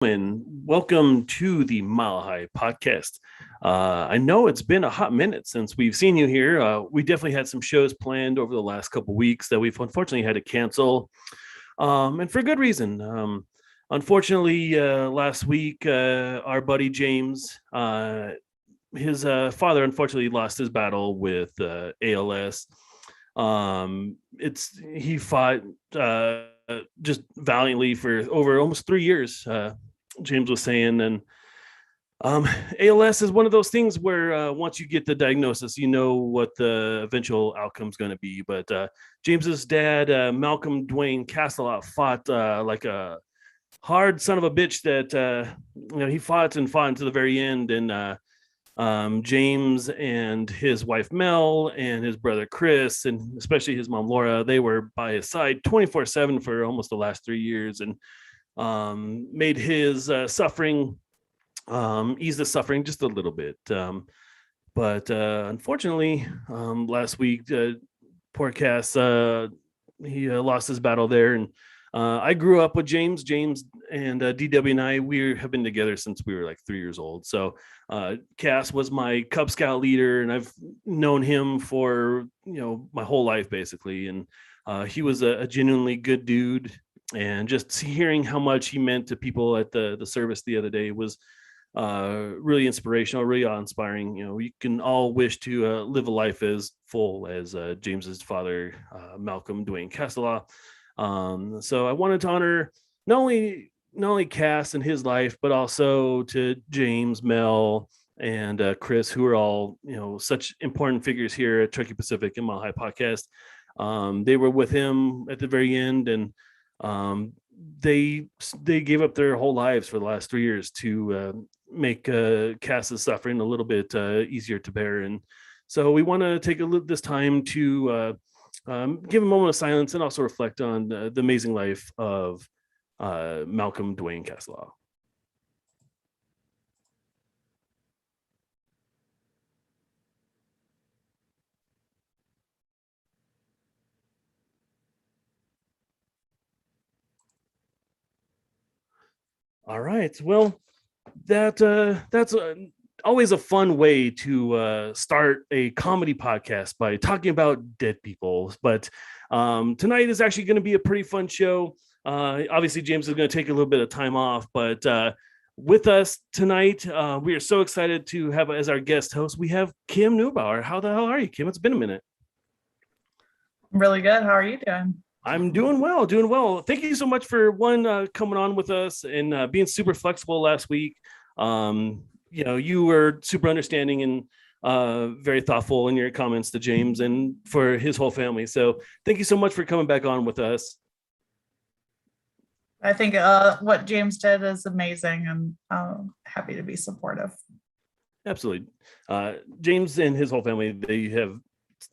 and welcome to the Mile High Podcast. I know it's been a hot minute since we've seen you here. We definitely had some shows planned over the last couple weeks that we've unfortunately had to cancel, and for good reason. Unfortunately, last week, our buddy James, his father unfortunately lost his battle with ALS. He fought just valiantly for over almost 3 years. James was saying, and ALS is one of those things where once you get the diagnosis, you know what the eventual outcome is going to be. But James's dad, Malcolm Dwayne Castle, fought like a hard son of a bitch that he fought and fought to the very end. And James and his wife Mel and his brother Chris, and especially his mom Laura, they were by his side 24/7 for almost the last 3 years, and made his suffering, ease the suffering just a little bit. But unfortunately, last week, poor Cass, he lost his battle there. And I grew up with James and DW and I, we have been together since we were like 3 years old. So Cass was my Cub Scout leader, and I've known him for, my whole life basically. And he was a genuinely good dude. And just hearing how much he meant to people at the service the other day was really inspirational, really awe-inspiring. We can all wish to live a life as full as James's father, Malcolm Dwayne Castle. So I wanted to honor not only Cass and his life, but also to James, Mel, and Chris, who are all such important figures here at Truckee Pacific and Mile High Podcast. They were with him at the very end, and they gave up their whole lives for the last 3 years to make Cass's suffering a little bit easier to bear. And so we want to take this time to give a moment of silence and also reflect on the amazing life of Malcolm Dwayne Castle. All right. Well, that's always a fun way to start a comedy podcast, by talking about dead people. But tonight is actually going to be a pretty fun show. Obviously, James is going to take a little bit of time off, but with us tonight, we are so excited to have as our guest host, we have Kim Neubauer. How the hell are you, Kim? It's been a minute. Really good. How are you doing? I'm doing well. Thank you so much for coming on with us and being super flexible last week. You were super understanding and very thoughtful in your comments to James and for his whole family. So thank you so much for coming back on with us. I think what James did is amazing, and I'm happy to be supportive. Absolutely. James and his whole family, they have,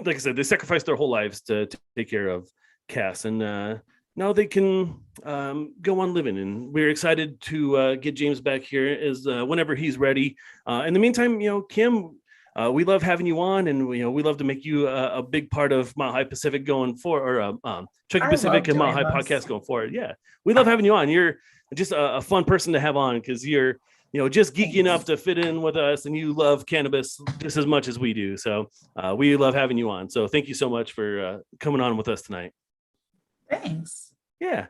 like I said, they sacrificed their whole lives to take care of Cass, and now they can go on living. And we're excited to get James back here as whenever he's ready. In the meantime, Kim, we love having you on, and we love to make you a big part of Mile High Pacific going forward, or Truckee Pacific and Mile High Podcast going forward. Yeah, we love having you on. You're just a fun person to have on, because you're just geeky enough to fit in with us, and you love cannabis just as much as we do. So we love having you on. So thank you so much for coming on with us tonight. Thanks. Yeah.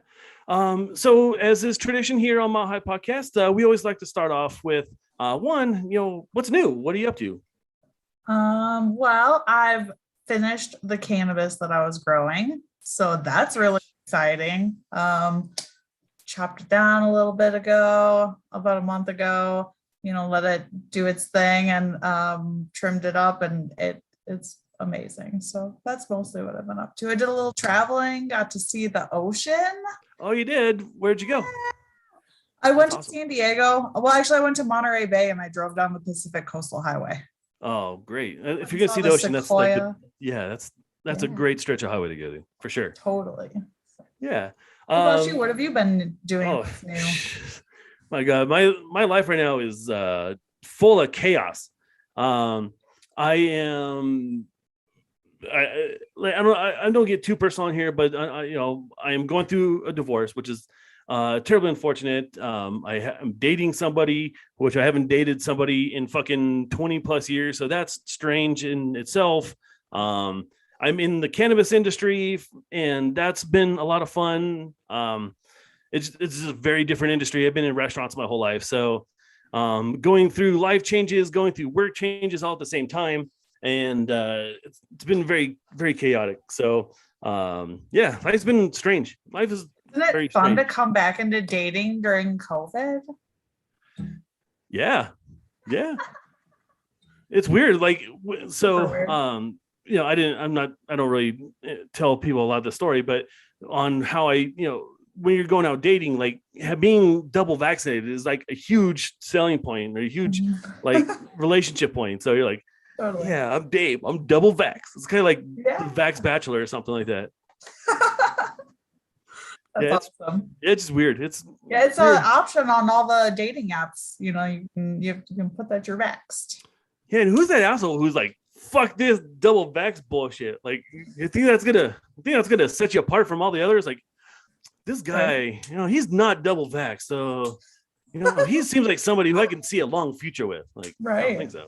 So as is tradition here on Mile High Podcast, we always like to start off with what's new? What are you up to? Well, I've finished the cannabis that I was growing, so that's really exciting. Chopped it down a little bit ago, about a month ago, let it do its thing, and trimmed it up, and it's amazing. So that's mostly what I've been up to. I did a little traveling, got to see the ocean. Oh, you did? Where'd you go? I went to San Diego. Well, actually, I went to Monterey Bay, and I drove down the Pacific Coastal Highway. Oh, great. If you're gonna see the ocean, that's like that's a great stretch of highway to go to, for sure. Totally. Yeah. What about you? What have you been doing? Oh, my God, my life right now is full of chaos. I don't get too personal in here, but I am going through a divorce, which is Terribly unfortunate. I'm dating somebody, which I haven't dated somebody in fucking 20 plus years. So that's strange in itself. I'm in the cannabis industry, and that's been a lot of fun. It's a very different industry. I've been in restaurants my whole life. So going through life changes, going through work changes all at the same time. And it's been very, very chaotic. So yeah, life's been strange. Life is Isn't very it fun strange. to come back into dating during COVID? Yeah. It's weird. Like, so, Weird. I don't really tell people a lot of the story, but on how when you're going out dating, like being double vaccinated is like a huge selling point or a huge like relationship point. So you're like, Totally. yeah, I'm Dave. I'm double vax. It's kind of like Yeah. Vax Bachelor or something like that. That's awesome. It's just weird. It's an weird. option on all the dating apps. You can put that you're vaxxed. Yeah, and who's that asshole who's like, fuck this double vax bullshit? Like, you think that's gonna set you apart from all the others? Like, this guy, he's not double vax, so he seems like somebody who I can see a long future with. Like, I don't think so.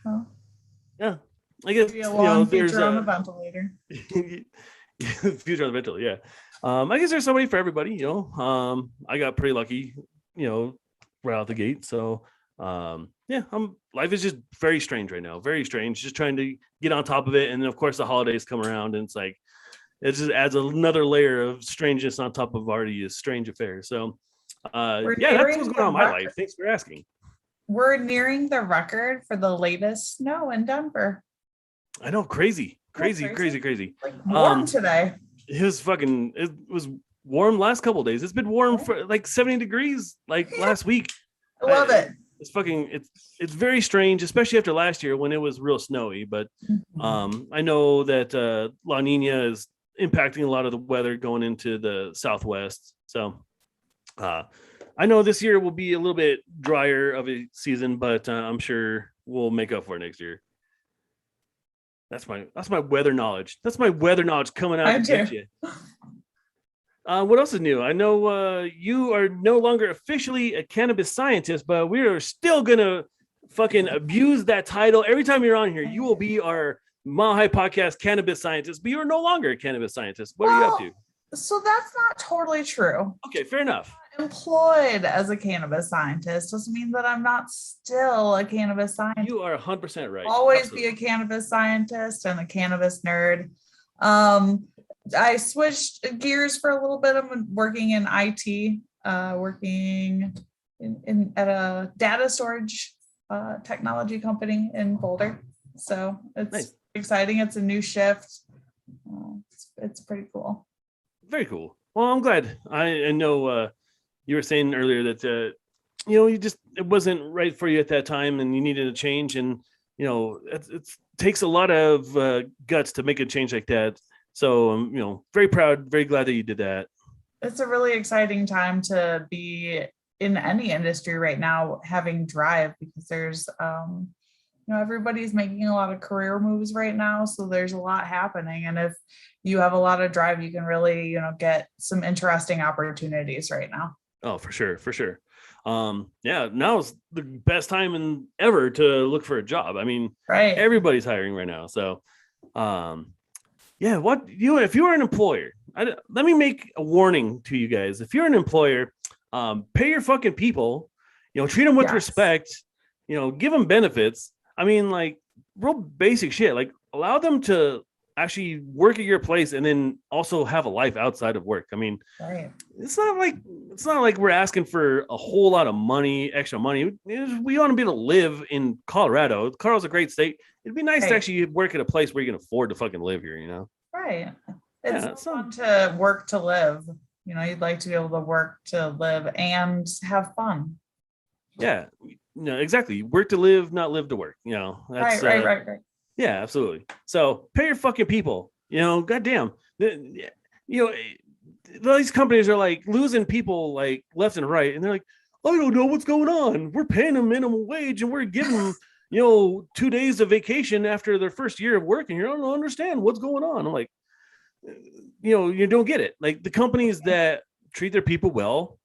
Oh. Yeah, I guess Maybe a long there's future on a ventilator. future on the ventilator. Yeah, I guess there's somebody for everybody. I got pretty lucky. Right out the gate. So yeah, life is just very strange right now. Very strange. Just trying to get on top of it, and then of course the holidays come around, and it's like it just adds another layer of strangeness on top of already a strange affair. So yeah, that's what's going on in my life. Thanks for asking. We're nearing the record for the latest snow in Denver. I know, crazy. Like warm today. It was warm last couple of days. It's been warm for like 70 degrees like last week. I love it. It's very strange, especially after last year when it was real snowy. But I know that La Nina is impacting a lot of the weather going into the Southwest. So I know this year will be a little bit drier of a season, but I'm sure we'll make up for it next year. That's my weather knowledge. That's my weather knowledge coming out to get you. What else is new? I know you are no longer officially a cannabis scientist, but we are still gonna fucking abuse that title. Every time you're on here, you will be our Mile High Podcast cannabis scientist, but you are no longer a cannabis scientist. What are you up to? So that's not totally true. Okay, fair enough. Employed as a cannabis scientist doesn't mean that I'm not still a cannabis scientist. You are 100% right. Always Absolutely. Be a cannabis scientist and a cannabis nerd. I switched gears for a little bit. I'm working in IT, working at a data storage technology company in Boulder. So it's exciting. It's a new shift. It's pretty cool. Very cool. Well, I'm glad. I know you were saying earlier that it wasn't right for you at that time, and you needed a change. And it takes a lot of guts to make a change like that. So I'm very proud, very glad that you did that. It's a really exciting time to be in any industry right now, having drive, because there's everybody's making a lot of career moves right now, so there's a lot happening, and if you have a lot of drive, you can really get some interesting opportunities right now. Oh, for sure. Yeah, now is the best time ever to look for a job. I mean, right, everybody's hiring right now. So yeah, if you are an employer, let me make a warning to you guys. If you're an employer, pay your fucking people, treat them with respect, give them benefits. I mean, like real basic shit, like allow them to actually work at your place and then also have a life outside of work. I mean, it's not like we're asking for a whole lot of extra money. We want to be able to live in Colorado. Colorado's a great state. It'd be nice to actually work at a place where you can afford to fucking live here, Right. It's fun to work to live. You'd like to be able to work to live and have fun. Yeah. No, exactly. Work to live, not live to work. That's right. Yeah, absolutely. So pay your fucking people. Goddamn. These companies are like losing people like left and right, and they're like, I don't know what's going on. We're paying them minimum wage, and we're giving them 2 days of vacation after their first year of working here. I don't understand what's going on. I'm like, you don't get it. Like the companies that treat their people well,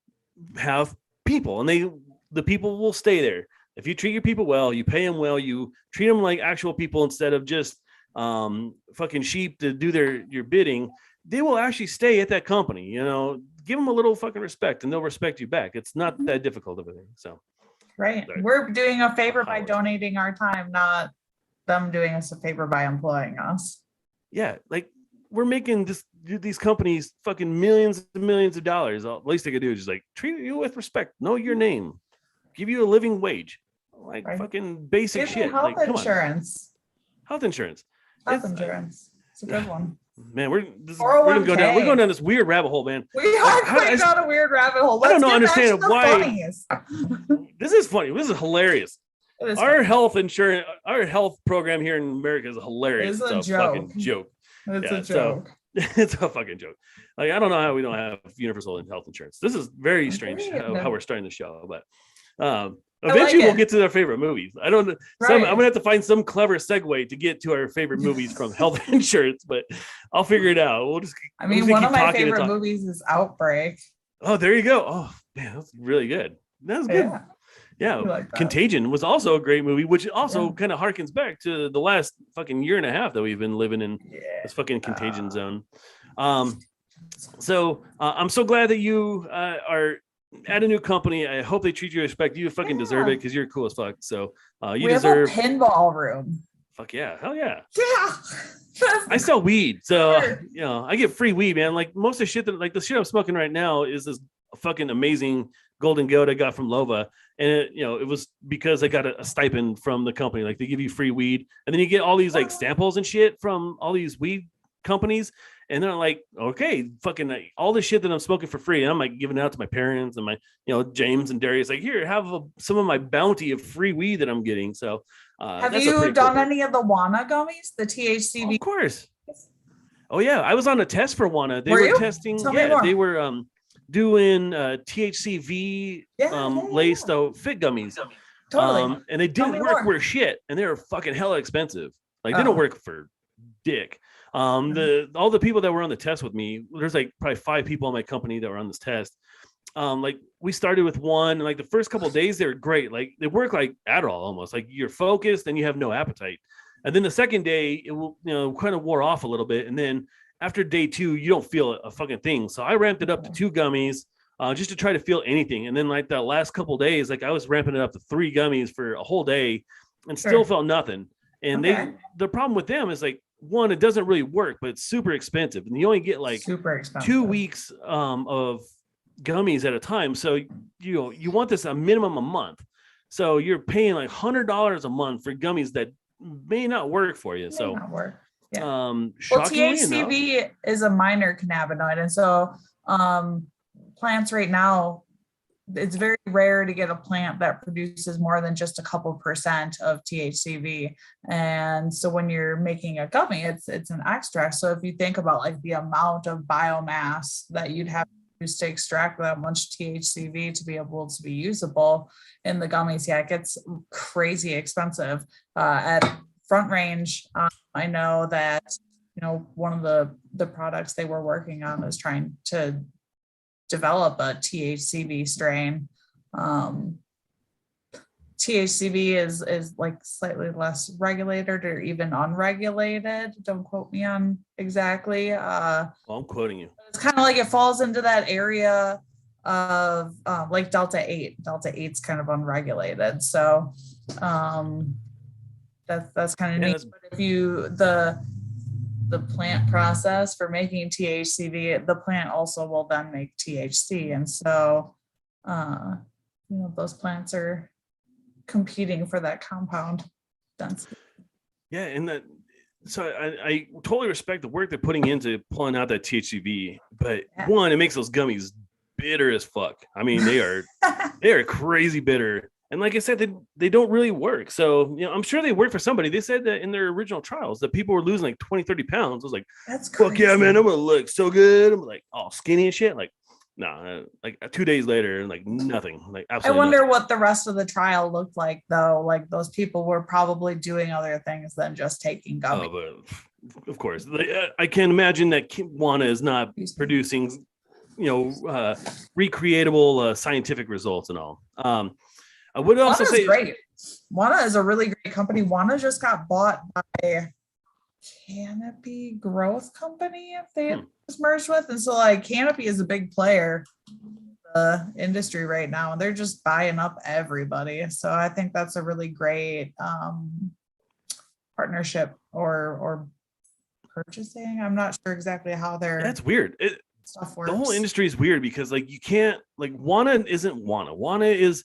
have people, and the people will stay there. If you treat your people well, you pay them well, you treat them like actual people instead of just fucking sheep to do your bidding, they will actually stay at that company. You know, give them a little fucking respect and they'll respect you back. It's not that difficult of a thing. So right. Sorry. We're doing a favor by donating our time, not them doing us a favor by employing us. Yeah, like we're making these companies fucking millions and millions of dollars. The least they could do is just like treat you with respect, know your name, give you a living wage, like fucking basic Give shit. health Like, insurance. Health insurance. Health insurance. It's a good one. Man, we're going down this weird rabbit hole, man. We are going down a weird rabbit hole. I don't understand why. This is funny. This is hilarious. Our health program here in America is hilarious. It's a joke. Fucking joke. It's a joke. It's a fucking joke. Like, I don't know how we don't have universal health insurance. This is very strange how we're starting the show, but eventually we'll get to our favorite movies. I don't know. I'm gonna have to find some clever segue to get to our favorite movies from health insurance, but I'll figure it out. One of my favorite movies is Outbreak. Oh, there you go. Oh man, that's really good. That's good. Yeah. Like Contagion was also a great movie, which also kind of harkens back to the last fucking year and a half that we've been living in this fucking contagion zone. So I'm so glad that you are at a new company. I hope they treat you with respect. You fucking deserve it because you're cool as fuck. So you deserve a pinball room. Fuck yeah. Hell yeah. Yeah. I sell weed. So, I get free weed, man. Like most of the shit the shit I'm smoking right now is this fucking amazing golden goat I got from Lova. And it was because I got a stipend from the company. Like they give you free weed and then you get all these like samples and shit from all these weed companies. And they're like, okay, fucking all this shit that I'm smoking for free. And I'm like giving it out to my parents and my, James and Darius, like, here, have some of my bounty of free weed that I'm getting. So have you done any of the Wana gummies, the THCV? Of course. Oh yeah. I was on a test for Wana. They were testing. They were doing THCV laced fit gummies. Totally. And they didn't work worth shit. And they were fucking hella expensive. Like they don't work for dick. All the people that were on the test with me, there's like probably 5 people in my company that were on this test. Like we started with one, and like the first couple of days, they were great. Like they work like Adderall almost, like you're focused and you have no appetite. And then the second day, it will, kind of wore off a little bit. And then after day 2, you don't feel a fucking thing. So I ramped it up to 2 gummies just to try to feel anything. And then like the last couple of days, like I was ramping it up to 3 gummies for a whole day and still felt nothing. And the problem with them is like, one, it doesn't really work, but it's super expensive. And you only get like 2 weeks of gummies at a time. So, you want this a minimum a month. So you're paying like $100 a month for gummies that may not work for you. So not work. Yeah. THCV is a minor cannabinoid. And so plants right now, it's very rare to get a plant that produces more than just a couple % of THCV. And so when you're making a gummy, it's an extract. So if you think about like the amount of biomass that you'd have to use to extract that much THCV to be able to be usable in the gummies, it gets crazy expensive. At Front Range, I know that, one of the products they were working on is trying to develop a THCV strain. THCV is like slightly less regulated or even unregulated. Don't quote me on exactly. Well, I'm quoting you. It's kind of like it falls into that area of like Delta 8. Delta 8's kind of unregulated. So that's kind of neat. But if you the plant process for making THCV, the plant also will then make THC. And so, those plants are competing for that compound density. Yeah. And so I totally respect the work they're putting into pulling out that THCV, but one, it makes those gummies bitter as fuck. I mean, they are crazy bitter. And like I said, they don't really work. So, I'm sure they work for somebody. They said that in their original trials that people were losing like 20, 30 pounds. I was like, that's crazy. Fuck yeah, man, I'm going to look so good. I'm like all skinny and shit. Like, nah, like 2 days later, like nothing. Like absolutely I wonder nothing. what the rest of the trial looked like, though. Like those people were probably doing other things than just taking gummies. Oh, but of course. I can imagine that Wana is not producing recreatable scientific results and all. I would also Wana is say great. Wana is a really great company. Wana just got bought by Canopy Growth Company, if they just merged with, and so like Canopy is a big player in the industry right now, and they're just buying up everybody. So I think that's a really great partnership or purchasing. I'm not sure exactly how their that's weird. stuff works. The whole industry is weird because like you can't like Wana isn't Wana. Wana is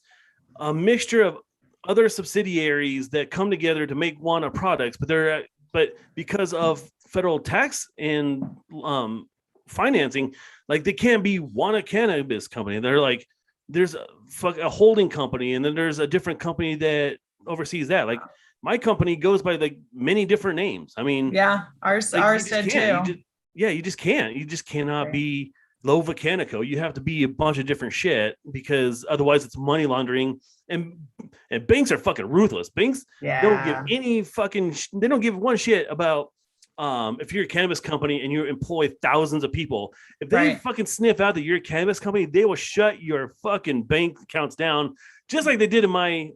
a mixture of other subsidiaries that come together to make Wana products, but because of federal tax and financing, like they can't be Wana Cannabis Company. They're like there's a holding company, and then there's a different company that oversees that. Like my company goes by like many different names. I mean, yeah, ours did too. You just can't. You just cannot be Lova Canico. You have to be a bunch of different shit because otherwise it's money laundering. And banks are fucking ruthless. Banks don't give any fucking. They don't give one shit about if you're a cannabis company and you employ thousands of people. If they fucking sniff out that you're a cannabis company, they will shut your fucking bank accounts down, just like they did in my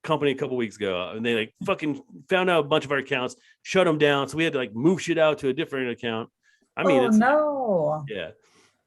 company a couple weeks ago. And they like fucking found out a bunch of our accounts, shut them down. So we had to like move shit out to a different account. I mean, yeah.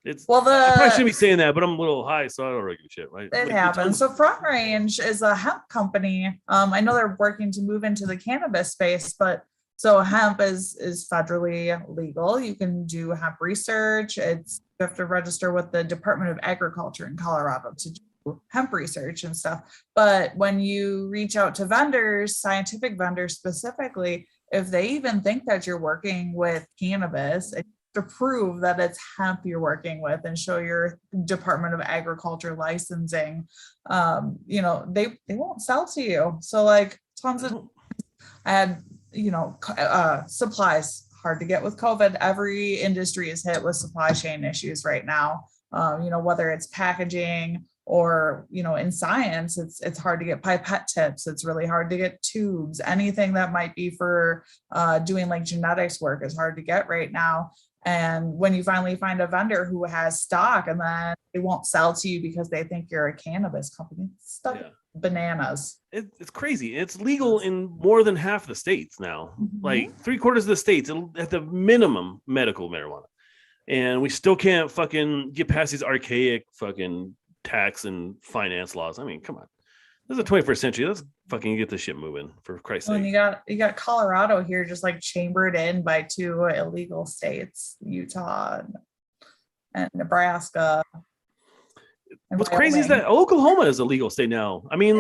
I probably shouldn't be saying that, but I'm a little high, so I don't really give a shit, right? It happens. So Front Range is a hemp company. I know they're working to move into the cannabis space, but so hemp is federally legal. You can do hemp research. You have to register with the Department of Agriculture in Colorado to do hemp research and stuff. But when you reach out to vendors, scientific vendors specifically, if they even think that you're working with cannabis, to prove that it's hemp you're working with and show your Department of Agriculture licensing, they won't sell to you. So like tons of, I had, supplies hard to get with COVID. Every industry is hit with supply chain issues right now. Whether it's packaging or, in science, it's hard to get pipette tips. It's really hard to get tubes. Anything that might be for doing like genetics work is hard to get right now. And when you finally find a vendor who has stock and then they won't sell to you because they think you're a cannabis company, stuff bananas. It's crazy. It's legal in more than half the states now. Like 3/4 of the states at the minimum medical marijuana. And we still can't fucking get past these archaic fucking tax and finance laws. I mean, come on. This is the 21st century. Let's fucking get this shit moving, for Christ's sake. And you got Colorado here just like chambered in by 2 illegal states, Utah and Nebraska. And what's crazy is that Oklahoma is a legal state now. I mean,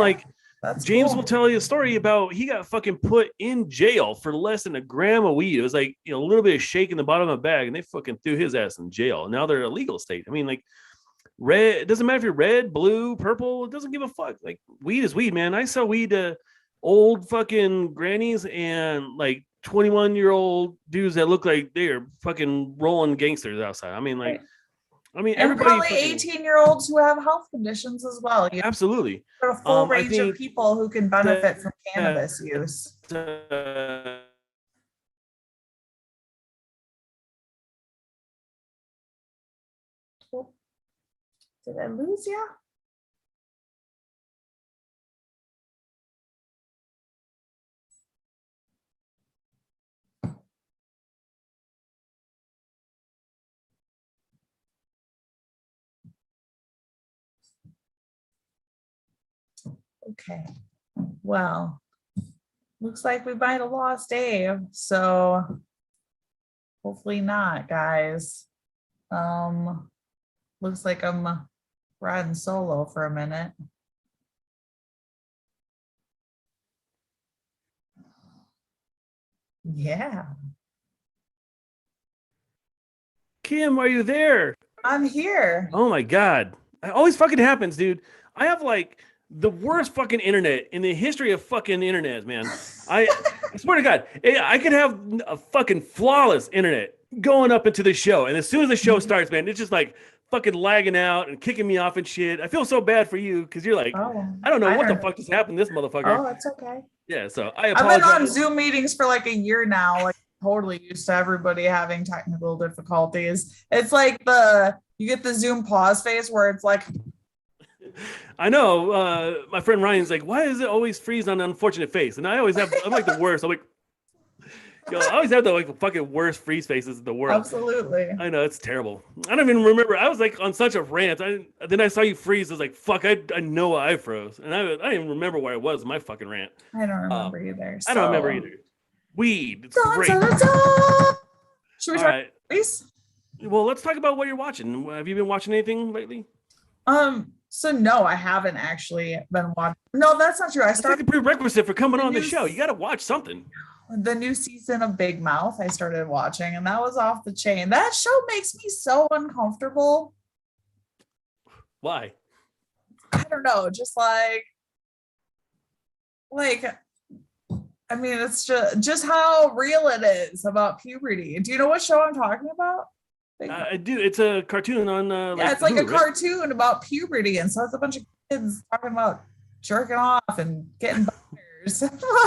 James will tell you a story about he got fucking put in jail for less than a gram of weed. It was like a little bit of shake in the bottom of a bag, and they fucking threw his ass in jail. And now they're a legal state. I mean, like, red, it doesn't matter if you're red, blue, purple, it doesn't give a fuck. Like, weed is weed, man. I sell weed to old fucking grannies and like 21-year-old dudes that look like they're fucking rolling gangsters outside. I mean, like, everybody, probably 18-year-olds who have health conditions as well. Absolutely. A full range of people who can benefit from cannabis use. Did I lose you? Okay, well, looks like we might have lost Dave, so hopefully not, guys. Looks like I'm riding solo for a minute. Yeah. Kim, are you there? I'm here. Oh my God. It always fucking happens, dude. I have like the worst fucking internet in the history of fucking internet, man. I swear to God, I could have a fucking flawless internet going up into the show. And as soon as the show starts, man, it's just like fucking lagging out and kicking me off and shit. I feel so bad for you because you're like, I don't know what the fuck just happened to this motherfucker. Oh, it's okay. Yeah, so I apologize. I've been on Zoom meetings for like a year now. Like totally used to everybody having technical difficulties. It's like you get the Zoom pause face where it's like, I know. My friend Ryan's like, why is it always freeze on an unfortunate face? And I'm like the worst. I'm like, I always have the like fucking worst freeze faces in the world. absolutely. I know, it's terrible. I don't even remember. I was like on such a rant. Then I saw you freeze. I was like, fuck, I know I froze. And I didn't even remember where I was in my fucking rant. I don't remember either. I don't remember either. Weed. It's Dun, great. dun, dun, dun. Should we All try right. please? Well, let's talk about what you're watching. Have you been watching anything lately? So no, I haven't actually been watching. No, that's not true. I That's like a started prerequisite for coming on the news- show. You got to watch something. the new season of Big Mouth. I started watching, and that was off the chain. That show makes me so uncomfortable. Why? I don't know, just like I mean, it's just how real it is about puberty. Do you know what show I'm talking about? I do. It's a cartoon on. Yeah, it's like Hulu, a cartoon about puberty, and so it's a bunch of kids talking about jerking off and getting boners.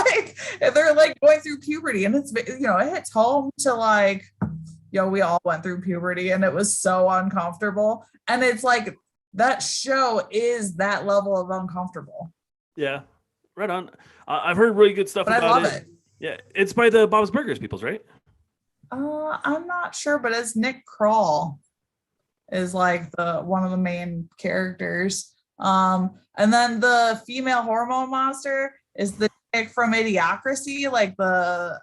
Like they're like going through puberty, and it's it hits home to like, we all went through puberty, and it was so uncomfortable. And it's like that show is that level of uncomfortable. Yeah, right on. I've heard really good stuff But about I love it. it. Yeah, it's by the Bob's Burgers peoples, right? I'm not sure, but it's Nick Kroll is like one of the main characters. And then the female hormone monster is the chick from Idiocracy, like I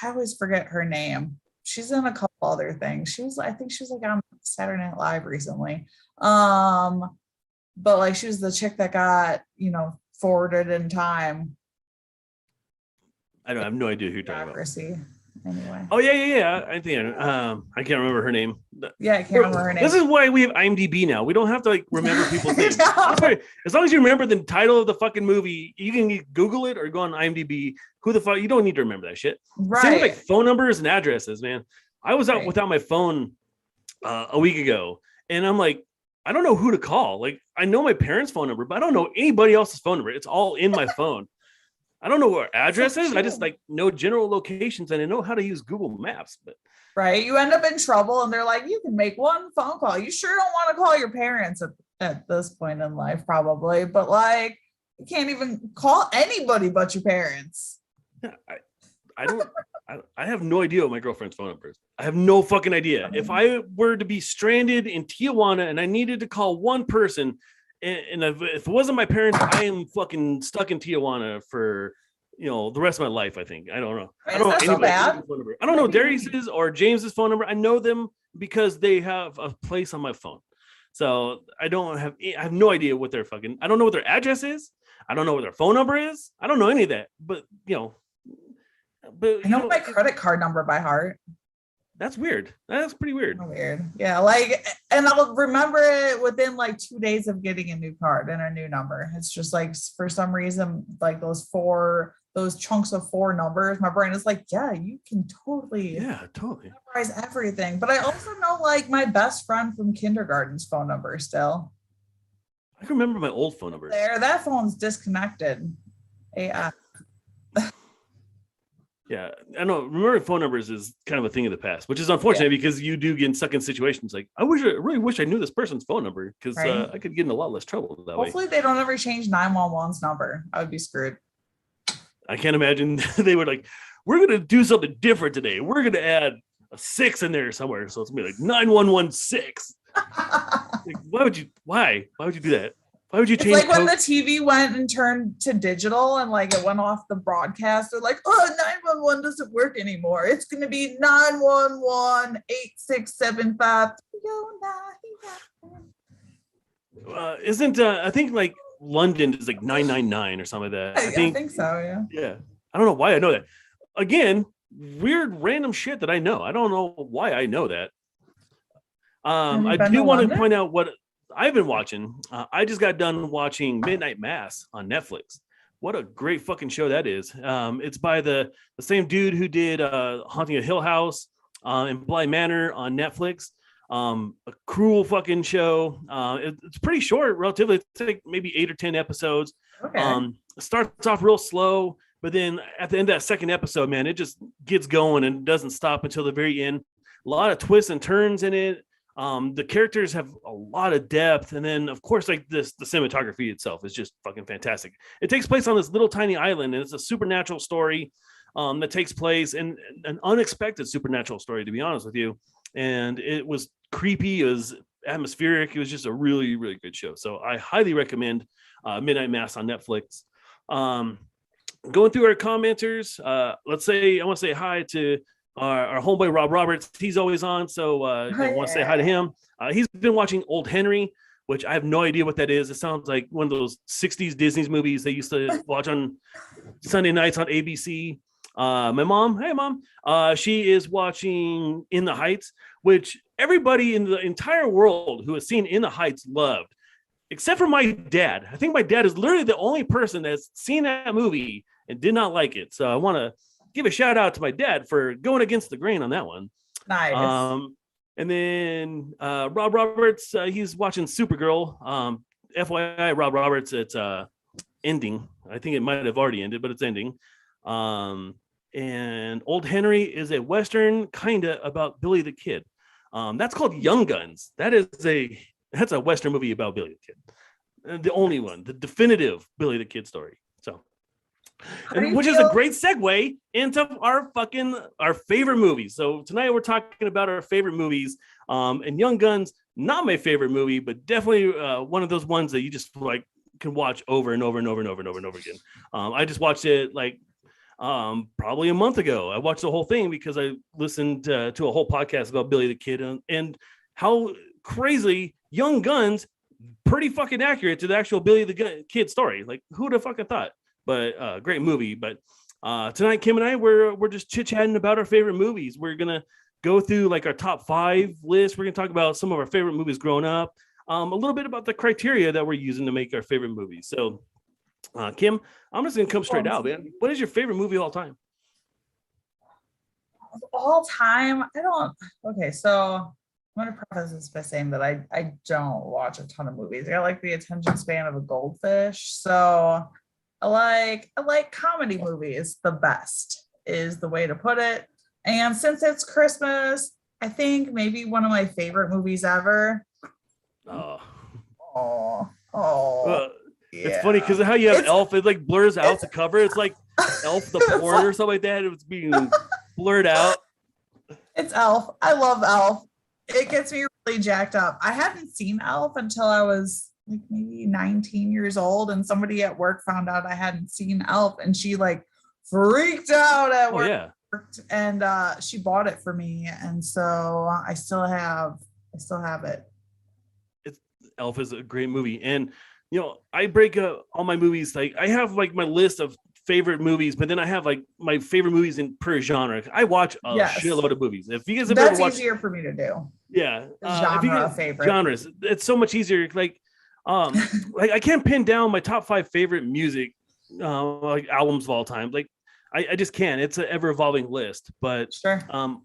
always forget her name. She's in a couple other things. I think she was like on Saturday Night Live recently. But like she was the chick that got, forwarded in time. I have no idea who you're talking about. Idiocracy. Anyway. Oh yeah. I think I can't remember her name. Yeah, I can't remember her name. This is why we have IMDb now. We don't have to like remember people's names. As long as you remember the title of the fucking movie, you can Google it or go on IMDb. Who the fuck? You don't need to remember that shit. Right. Same with like phone numbers and addresses, man. I was out without my phone a week ago, and I'm like, I don't know who to call. Like, I know my parents' phone number, but I don't know anybody else's phone number. It's all in my phone. I don't know what address is. I just like know general locations and I know how to use Google Maps. But right, you end up in trouble, and they're like, "You can make one phone call. You sure don't want to call your parents at this point in life, probably, but like, you can't even call anybody but your parents." Yeah, I don't. I have no idea what my girlfriend's phone number is. I have no fucking idea. If I were to be stranded in Tijuana and I needed to call one person, and if it wasn't my parents, I am fucking stuck in Tijuana for the rest of my life. I think. I don't know. I don't know anybody's phone number. I don't know Darius's or James's phone number. I know them because they have a place on my phone. So I have no idea what their fucking. I don't know what their address is. I don't know what their phone number is. I don't know any of that. But I know my credit card number by heart. That's weird. That's pretty weird. Weird. Yeah, like, and I'll remember it within like 2 days of getting a new card and a new number. It's just like, for some reason, like those chunks of 4 numbers, my brain is like, yeah, you can totally memorize everything. But I also know like my best friend from kindergarten's phone number still. I can remember my old phone number. That phone's disconnected. Yeah. Yeah, I know. Remembering phone numbers is kind of a thing of the past, which is unfortunate because you do get stuck in situations like, I really wish I knew this person's phone number because I could get in a lot less trouble that way. Hopefully they don't ever change 911's number. I would be screwed. I can't imagine they would like, we're going to do something different today. We're going to add a 6 in there somewhere. So it's going to be like 9116. Like, why would you do that? Why would you change? It's like when the TV went and turned to digital and like it went off the broadcast. They're like, oh, 911 doesn't work anymore. It's going to be 911-8675. Isn't I think like London is like 999 or something like that. I think so. Yeah. Yeah. I don't know why I know that. Again, weird random shit that I know. I don't know why I know that. I do want to point out what I've been watching. I just got done watching Midnight Mass on Netflix. What a great fucking show that is. It's by the same dude who did Haunting of Hill House and Bly Manor on Netflix. A cruel fucking show. It's pretty short, relatively. It's like maybe 8 or 10 episodes. Okay. It starts off real slow, But then at the end of that second episode, man, it just gets going and doesn't stop until the very end. A lot of twists and turns in it. The characters have a lot of depth, and then of course, like the cinematography itself is just fucking fantastic. It takes place on this little tiny island, and it's a supernatural story that takes place, and an unexpected supernatural story, to be honest with you. And it was creepy, it was atmospheric, it was just a really, really good show. So I highly recommend Midnight Mass on Netflix. Going through our commenters, I want to say hi to our homeboy Rob Roberts. He's always on, so I want to say hi to him. He's been watching Old Henry, which I have no idea what that is. It sounds like one of those 60s Disney movies they used to watch on Sunday nights on ABC. My mom, hey mom, she is watching In the Heights, which everybody in the entire world who has seen In the Heights loved, except for my dad. I think my dad is literally the only person that's seen that movie and did not like it. So I want to give a shout out to my dad for going against the grain on that one. Nice. And then Rob Roberts, he's watching Supergirl. FYI, Rob Roberts, it's ending. I think it might have already ended, but it's ending. And Old Henry is a Western kinda about Billy the Kid. That's called Young Guns. That's a Western movie about Billy the Kid. The only one, the definitive Billy the Kid story. So, which is a great segue into our favorite movies. So tonight we're talking about our favorite movies. And Young Guns, not my favorite movie, but definitely one of those ones that you just like can watch over and over and over and over and over and over again. I just watched it like probably a month ago. I watched the whole thing because I listened to a whole podcast about Billy the Kid and how crazy Young Guns, pretty fucking accurate to the actual Billy the Kid story. Like, who'd have fucking thought? But great movie. But tonight, Kim and I, we're just chit-chatting about our favorite movies. We're gonna go through like our top 5 list. We're gonna talk about some of our favorite movies growing up, a little bit about the criteria that we're using to make our favorite movies. So Kim, I'm just gonna come straight out, man. What is your favorite movie of all time? Of all time, okay, so I'm gonna preface this by saying that I don't watch a ton of movies. I like the attention span of a goldfish. So I like comedy movies. The best is the way to put it. And since it's Christmas, I think maybe one of my favorite movies ever. It's funny because how you have Elf, it like blurs out the cover. It's like Elf the porn or something like that. It was being blurred out. It's Elf. I love Elf. It gets me really jacked up. I hadn't seen Elf until I was like maybe 19 years old, and somebody at work found out I hadn't seen Elf, and she like freaked out at work. Yeah. And she bought it for me, and so I still have it. Elf is a great movie, and you know I break all my movies. Like I have like my list of favorite movies, but then I have like my favorite movies in per genre. I watch a shitload of movies. If you guys have ever watched, easier for me to do. Yeah, genre favorite genres. It's so much easier. Like I can't pin down my top 5 favorite music like albums of all time. Like I just can't. It's an ever evolving list. But sure.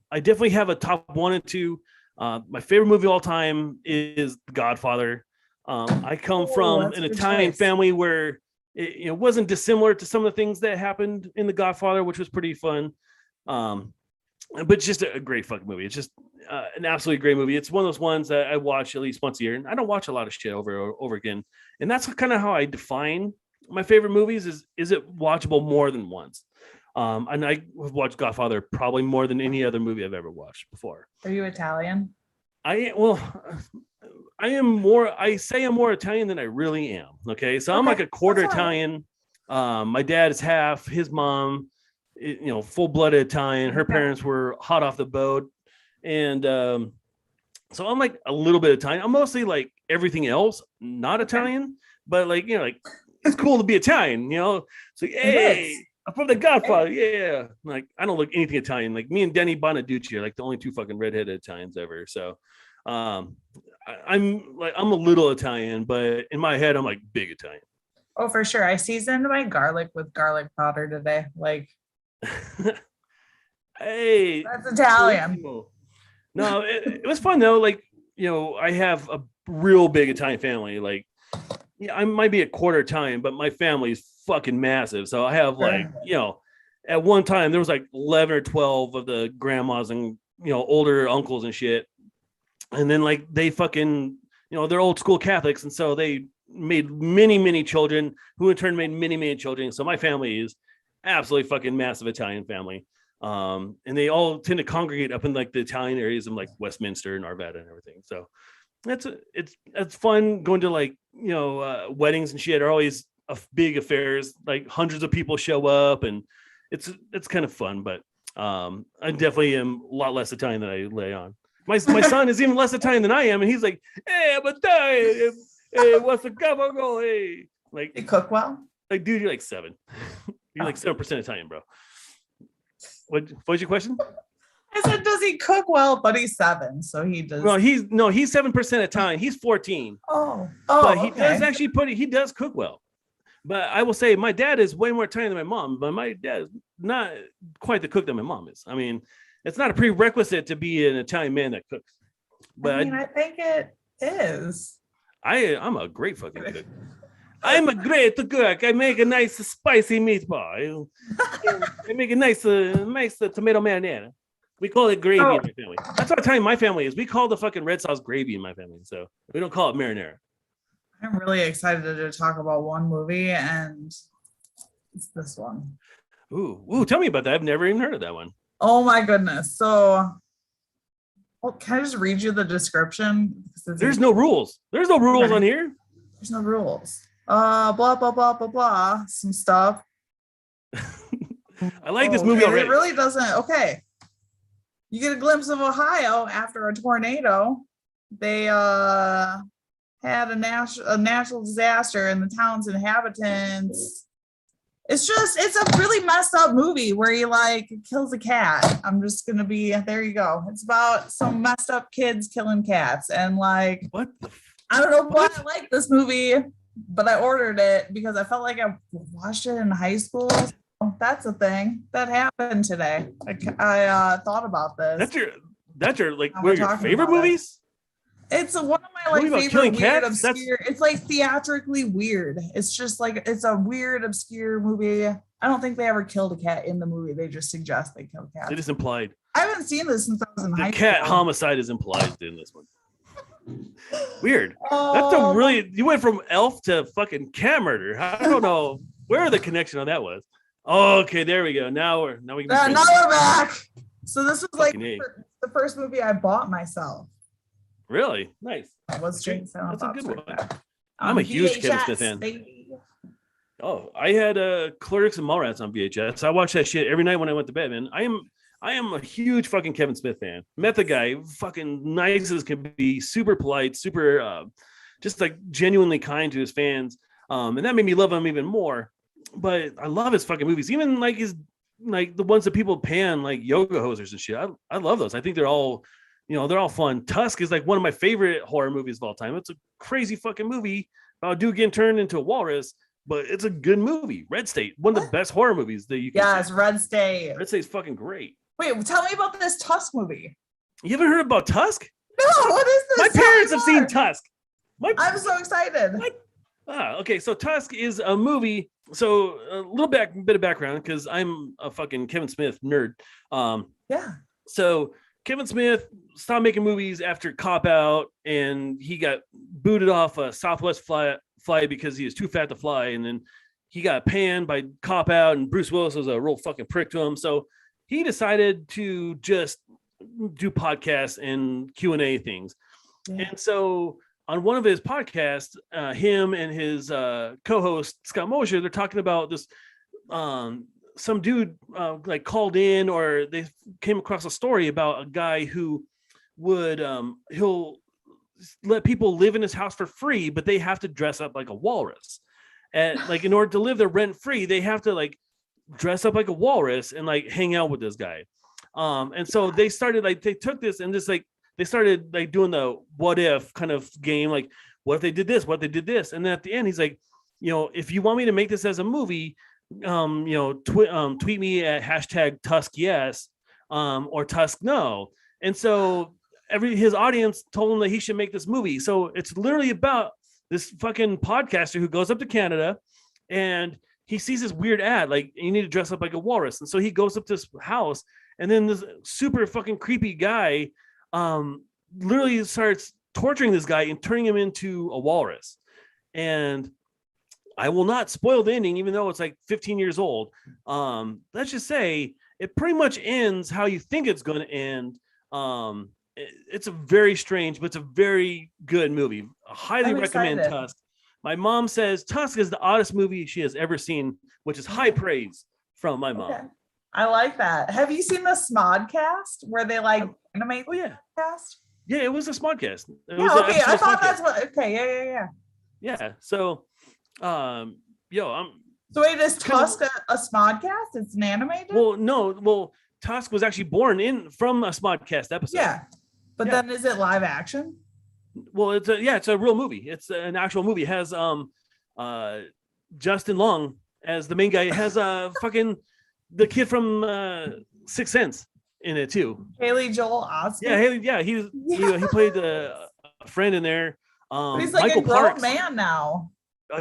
I definitely have a top 1 and 2. My favorite movie of all time is The Godfather. I come from an Italian family where it wasn't dissimilar to some of the things that happened in The Godfather, which was pretty fun. But just a great fucking movie. It's just an absolutely great movie. It's one of those ones that I watch at least once a year, and I don't watch a lot of shit over again. And that's kind of how I define my favorite movies. Is it watchable more than once? And I have watched Godfather probably more than any other movie I've ever watched before. Are you Italian? I am more. I say I'm more Italian than I really am. Okay, so I'm like a quarter Italian. My dad is half. His mom, full-blooded Italian. Her parents were hot off the boat, and so I'm like a little bit Italian. I'm mostly like everything else, not Italian, but like it's cool to be Italian. So hey, I'm from The Godfather. Yeah, like I don't look anything Italian. Like me and Denny Bonaducci are like the only 2 fucking redheaded Italians ever. So I'm a little Italian, but in my head I'm like big Italian. Oh, for sure. I seasoned my garlic with garlic powder today. Like, hey, that's Italian. No, it was fun though. Like, I have a real big Italian family. Like, Yeah, I might be a quarter Italian, but my family is fucking massive. So I have like, at one time there was like 11 or 12 of the grandmas and, older uncles and shit. And then like they fucking, they're old school Catholics. And so they made many, many children who in turn made many, many children. So my family is absolutely fucking massive Italian family. And they all tend to congregate up in like the Italian areas of like Westminster and Arvada and everything. So it's fun going to like, weddings and shit are always big affairs. Like hundreds of people show up and it's kind of fun, but I definitely am a lot less Italian than I lay on. My son is even less Italian than I am, and he's like, "Hey, but hey, what's the go? Hey, like you cook well? Like, dude, you're like 7. You're like 7% Italian, bro. What's your question? I said, does he cook well? But he's 7, so he does. Well, he's 7% Italian. He's 14. But he does actually he does cook well. But I will say my dad is way more Italian than my mom, but my dad is not quite the cook that my mom is. I mean, it's not a prerequisite to be an Italian man that cooks. But I think it is. I'm a great fucking cook. I'm a great cook. I make a nice spicy meatball. I make a nice tomato marinara. We call it gravy in my family. That's what Italian my family is. We call the fucking red sauce gravy in my family. So we don't call it marinara. I'm really excited to talk about one movie, and it's this one. Ooh, tell me about that. I've never even heard of that one. Oh my goodness. So can I just read you the description? There's no rules. There's no rules on here. There's no rules. Blah, blah, blah, blah, blah. Some stuff. I like this movie already. It really doesn't. Okay. You get a glimpse of Ohio after a tornado. They had a natural disaster, and the town's inhabitants. It's a really messed up movie where he like kills a cat. I'm just gonna be there. You go. It's about some messed up kids killing cats, and like what? I don't know why I like this movie, but I ordered it because I felt like I watched it in high school. So that's a thing that happened today. I thought about this. That's your like one of your favorite movies. It's one of my like favorite weird obscure. It's like theatrically weird. It's just like it's a weird obscure movie. I don't think they ever killed a cat in the movie. They just suggest they killed cats. It is implied. I haven't seen this since I was in high school. The cat homicide is implied in this one. Weird. That's a really you went from elf to fucking cat murder. I don't know where the connection on that was. Okay, there we go. Now we can. Now we're back. So this was like the first movie I bought myself. Really nice. That's a good one. I'm a huge Kevin Smith fan. Baby. Oh, I had Clerks and Mallrats on VHS. I watched that shit every night when I went to bed, man. I am a huge fucking Kevin Smith fan. Met the guy, fucking nice as can be, super polite, super just like genuinely kind to his fans. And that made me love him even more. But I love his fucking movies, even like his like the ones that people pan like yoga hosers and shit. I love those. I think they're all fun. Tusk is like one of my favorite horror movies of all time. It's a crazy fucking movie about a dude getting turned into a walrus, but it's a good movie. Red State, one of the best horror movies that you can see. Yes, Red State. Red State's fucking great. Wait, tell me about this Tusk movie. You haven't heard about Tusk? No, what is this? My parents have seen Tusk. I'm so excited. Okay, so Tusk is a movie. So a little bit of background because I'm a fucking Kevin Smith nerd. Yeah. So Kevin Smith stopped making movies after Cop Out, and he got booted off a Southwest flight because he was too fat to fly, and then he got panned by Cop Out, and Bruce Willis was a real fucking prick to him. So he decided to just do podcasts and Q&A things. Yeah. And so on one of his podcasts, him and his co-host Scott Mosher, they're talking about this. Some dude like called in, or they came across a story about a guy who would he'll let people live in his house for free, but they have to dress up like a walrus. And like in order to live there rent free, they have to like dress up like a walrus and like hang out with this guy. And so they started like they took this and just like they started like doing the what if kind of game, like what if they did this, what if they did this, and then at the end he's like, if you want me to make this as a movie, tweet me at #TuskYes or Tusk no. And so his audience told him that he should make this movie. So it's literally about this fucking podcaster who goes up to Canada and he sees this weird ad, like you need to dress up like a walrus. And so he goes up to this house, and then this super fucking creepy guy literally starts torturing this guy and turning him into a walrus. And I will not spoil the ending, even though it's like 15 years old. Let's just say it pretty much ends how you think it's going to end. It's a very strange, but it's a very good movie. I highly recommend Tusk. My mom says Tusk is the oddest movie she has ever seen, which is high praise from my mom. Okay. I like that. Have you seen the Smodcast where they like animate? Oh yeah, cast? Yeah, it was a Smodcast. Okay. I thought that's what. Okay, yeah. So, So wait, is Tusk a Smodcast? It's an animated? Well, no. Well, Tusk was actually born from a Smodcast episode. Yeah, but then is it live action? Well, it's a real movie. It's an actual movie. It has Justin Long as the main guy. It has fucking the kid from Sixth Sense in it too. Haley Joel Osment. Yeah, Haley. Yeah, he played a friend in there. He's like Michael a grown Parks. Man now.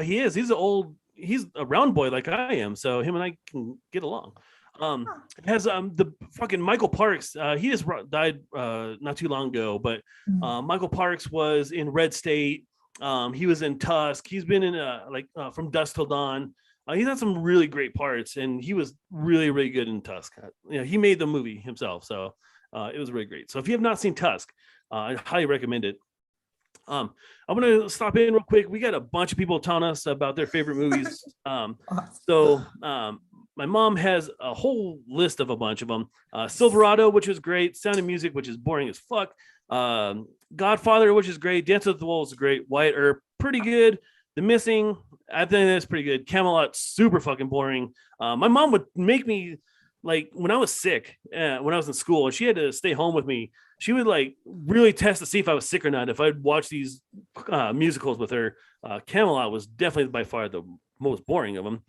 He is. He's a round boy like I am. So him and I can get along. It has the fucking Michael Parks. He just died not too long ago, but Michael Parks was in Red State. He was in Tusk. He's been in From Dusk Till Dawn. He's had some really great parts, and he was really, really good in Tusk. He made the movie himself, so it was really great. So if you have not seen Tusk, I highly recommend it. I'm gonna stop in real quick. We got a bunch of people telling us about their favorite movies. My mom has a whole list of a bunch of them. Silverado, which is great. Sound of Music, which is boring as fuck. Godfather, which is great. Dance with the Wolves is great. Wyatt Earp, pretty good. The Missing, I think that's pretty good. Camelot, super fucking boring. My mom would make me, like, when I was sick, when I was in school, and she had to stay home with me, she would like really test to see if I was sick or not. If I'd watch these musicals with her, Camelot was definitely by far the most boring of them.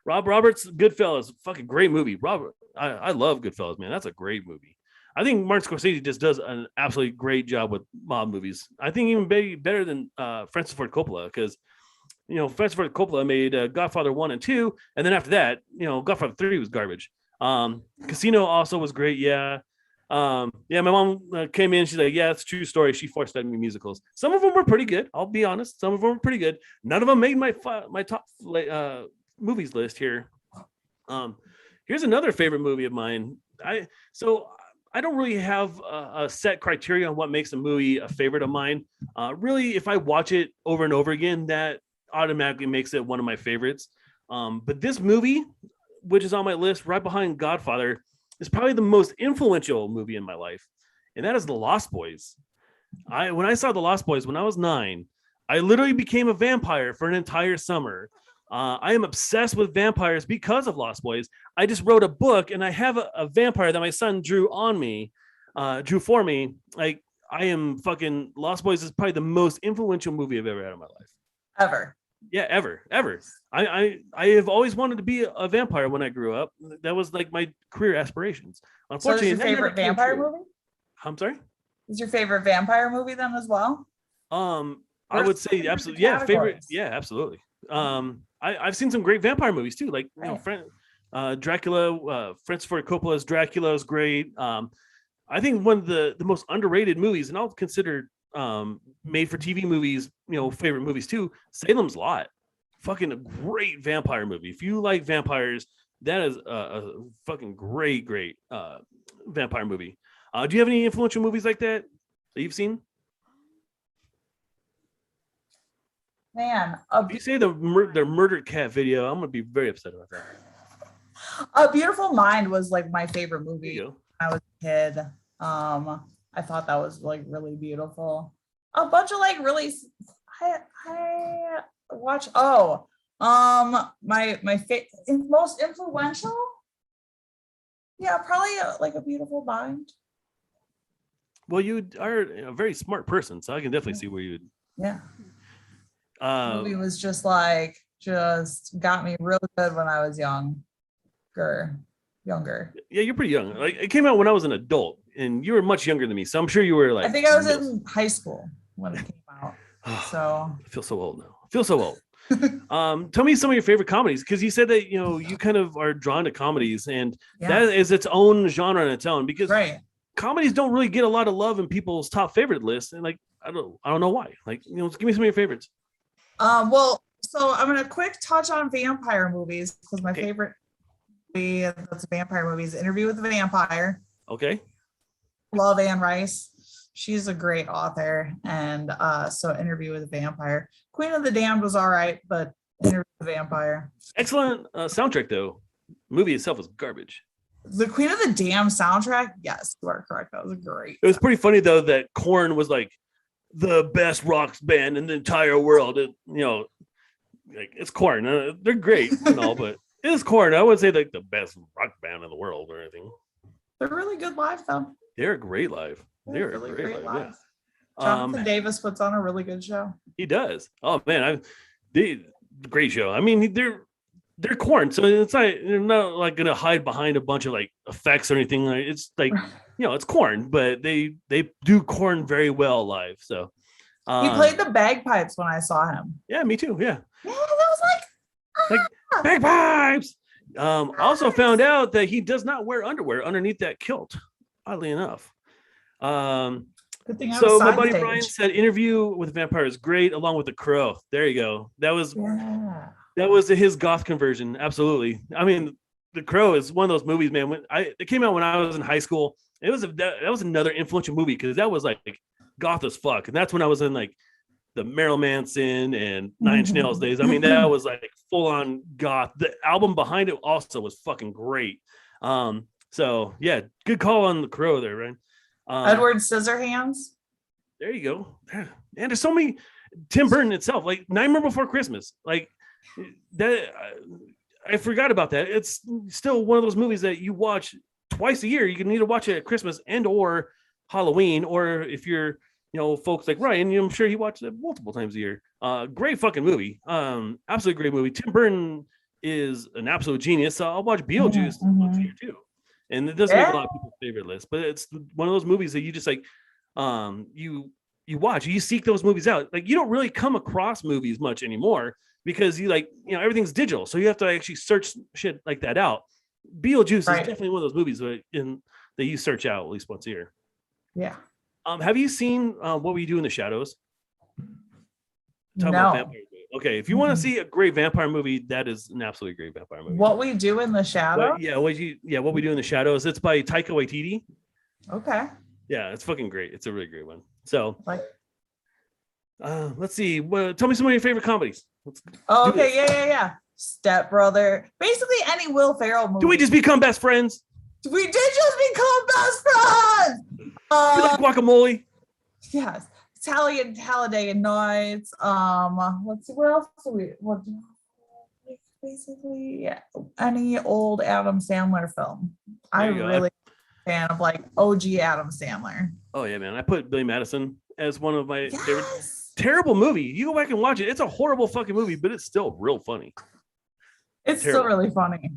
Rob Roberts, Goodfellas, fucking great movie. I love Goodfellas, man. That's a great movie. I think Martin Scorsese just does an absolutely great job with mob movies. I think even better than Francis Ford Coppola, because Francis Ford Coppola made Godfather 1 and 2, and then after that, Godfather 3 was garbage. Casino also was great. Yeah. My mom came in. She's like, yeah, it's a true story. She forced fed me musicals. Some of them were pretty good. I'll be honest. Some of them were pretty good. None of them made my top movies list here. Here's another favorite movie of mine. I don't really have a set criteria on what makes a movie a favorite of mine. Really, if I watch it over and over again, that automatically makes it one of my favorites. But this movie, which is on my list right behind Godfather, is probably the most influential movie in my life, and that is The Lost Boys. When I saw The Lost Boys when I was 9, I literally became a vampire for an entire summer. I am obsessed with vampires because of Lost Boys. I just wrote a book, and I have a vampire that my son drew for me. Like, I am fucking Lost Boys is probably the most influential movie I've ever had in my life. Ever. Yeah, ever. I have always wanted to be a vampire when I grew up. That was like my career aspirations. Unfortunately, so is your favorite vampire movie? I'm sorry? Is your favorite vampire movie then as well? I would say absolutely. Yeah, favorite. Yeah, absolutely. I've seen some great vampire movies too. Like, Dracula, Francis Ford Coppola's Dracula is great. I think one of the most underrated movies, and I'll consider made for TV movies, favorite movies too, Salem's Lot. Fucking a great vampire movie. If you like vampires, that is a fucking great vampire movie. Do you have any influential movies like that you've seen? Man, if you say the murdered cat video, I'm gonna be very upset about that. A Beautiful Mind was like my favorite movie when I was a kid. I thought that was like really beautiful. A bunch of like really, I watch. My most influential. Yeah, probably like A Beautiful Mind. Well, you are a very smart person, so I can definitely see where you would. Yeah. The movie was just got me real good when I was younger. Yeah, you're pretty young. Like, it came out when I was an adult, and you were much younger than me, so I'm sure you were like. I think I was in high school when it came out. So I feel so old now. I feel so old. Tell me some of your favorite comedies, because you said that you kind of are drawn to comedies, and that is its own genre on its own, because comedies don't really get a lot of love in people's top favorite lists, and like I don't know why. Like, give me some of your favorites. Well, so I'm gonna quick touch on vampire movies, because my favorite movie that's a vampire movie is Interview with the Vampire. Okay. Love Anne Rice. She's a great author, and so Interview with the Vampire. Queen of the Damned was all right, but Interview with the Vampire. Excellent soundtrack though. Movie itself was garbage. The Queen of the Damned soundtrack, yes, you are correct. That was great. It was pretty funny though that Korn was like the best rock band in the entire world. Like it's Korn. They're great and all, but it is Korn. I wouldn't say like the best rock band in the world or anything. They're really good live though. They're great live. They're really great live. Yeah. Jonathan Davis puts on a really good show. He does. Oh man, great show. I mean, they're Korn, so it's like they're not like gonna hide behind a bunch of like effects or anything. Like it's like it's Korn, but they do Korn very well live. So he played the bagpipes when I saw him. Yeah, me too. Yeah, that was like bagpipes. Also found out that he does not wear underwear underneath that kilt. Oddly enough. Good thing so my buddy Brian said Interview with a Vampire is great, along with The Crow. There you go. That was his goth conversion. Absolutely. I mean, The Crow is one of those movies, man. It came out when I was in high school. That was another influential movie, because that was like goth as fuck, and that's when I was in like the Marilyn Manson and Nine Inch Nails days. I mean, that was like full on goth. The album behind it also was fucking great. So yeah, good call on The Crow there, right? Edward Scissorhands. There you go. And there's so many. Tim Burton itself, like Nightmare Before Christmas, like that. I forgot about that. It's still one of those movies that you watch twice a year. You can need to watch it at Christmas and or Halloween, or if you're folks like Ryan, I'm sure he watched it multiple times a year. Great fucking movie. Absolutely great movie. Tim Burton is an absolute genius. So I'll watch Beetlejuice once a year too. And it doesn't make a lot of people's favorite list, but it's one of those movies that you just like, you watch, you seek those movies out. Like you don't really come across movies much anymore, because you everything's digital. So you have to actually search shit like that out. Beetlejuice is definitely one of those movies that you search out at least once a year. Yeah. Have you seen What We Do in the Shadows? No. Okay, if you want to see a great vampire movie, that is an absolutely great vampire movie. What We Do in the Shadows? What We Do in the Shadows. It's by Taika Waititi. Okay. Yeah, it's fucking great. It's a really great one. So, let's see. Tell me some of your favorite comedies. Okay, yeah. Step Brother. Basically, any Will Ferrell movie. Do we just become best friends? We did just become best friends. You like Guacamole? Yes. Talladega Nights. Let's see, what else basically any old Adam Sandler film. I'm really a fan of like OG Adam Sandler. Oh yeah, man. I put Billy Madison as one of my favorite. Terrible movie. You go back and watch it. It's a horrible fucking movie, but it's still real funny. It's still really funny.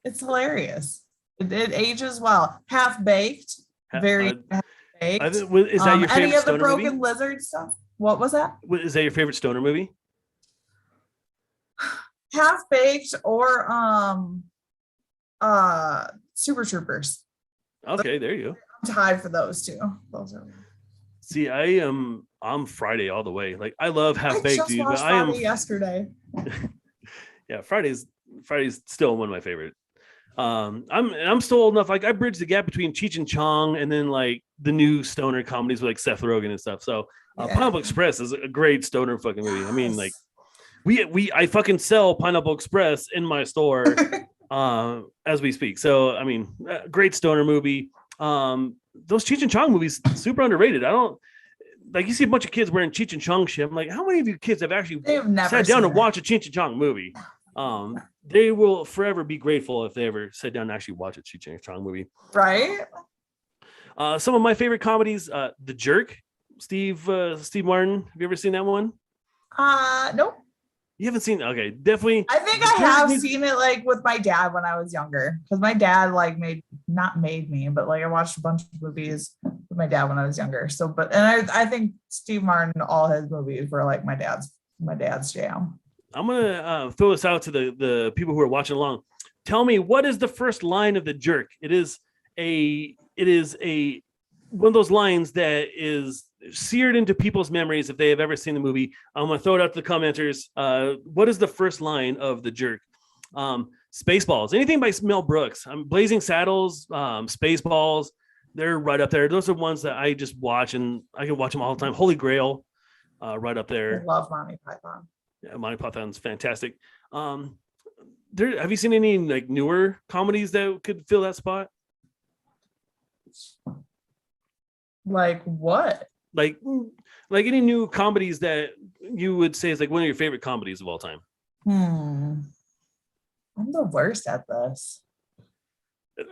It's hilarious. It ages well. Half Baked. Very Half-Baked. Is that your favorite any of the stoner Broken movie? Lizard stuff? What was that? Is that your favorite stoner movie? Half Baked or Super Troopers. Okay, there you go. I'm tied for those two. Those are. See, I'm Friday all the way. Like I love Half Baked, dude. But I am yesterday. Yeah, Friday's still one of my favorite. I'm still old enough. Like I bridge the gap between Cheech and Chong and then like the new stoner comedies with like Seth Rogen and stuff. So Pineapple Express is a great stoner fucking movie. I mean, like I fucking sell Pineapple Express in my store as we speak. So I mean, great stoner movie. Those Cheech and Chong movies super underrated. I don't like you see a bunch of kids wearing Cheech and Chong shit. I'm like, how many of you kids have actually sat down and watched a Cheech and Chong movie? They will forever be grateful if they ever sit down and actually watch a Cheech and Chong movie. Right. Some of my favorite comedies, The Jerk, Steve Martin. Have you ever seen that one? Nope. You haven't seen? Okay, definitely. I think I have seen it like with my dad when I was younger, because my dad like not made me, but like I watched a bunch of movies my dad when I was younger. So, and I think Steve Martin, all his movies were like my dad's jam. I'm gonna throw this out to the people who are watching along. Tell me, what is the first line of The Jerk? It is a one of those lines that is seared into people's memories if they have ever seen the movie. I'm gonna throw it out to the commenters. What is the first line of The Jerk? Spaceballs. Anything by Mel Brooks. Blazing Saddles, Spaceballs. They're right up there. Those are ones that I just watch, and I can watch them all the time. Holy Grail, right up there. I love Monty Python. Yeah, Monty Python's fantastic. Have you seen any like newer comedies that could fill that spot? Like what? Like any new comedies that you would say is like one of your favorite comedies of all time? I'm the worst at this.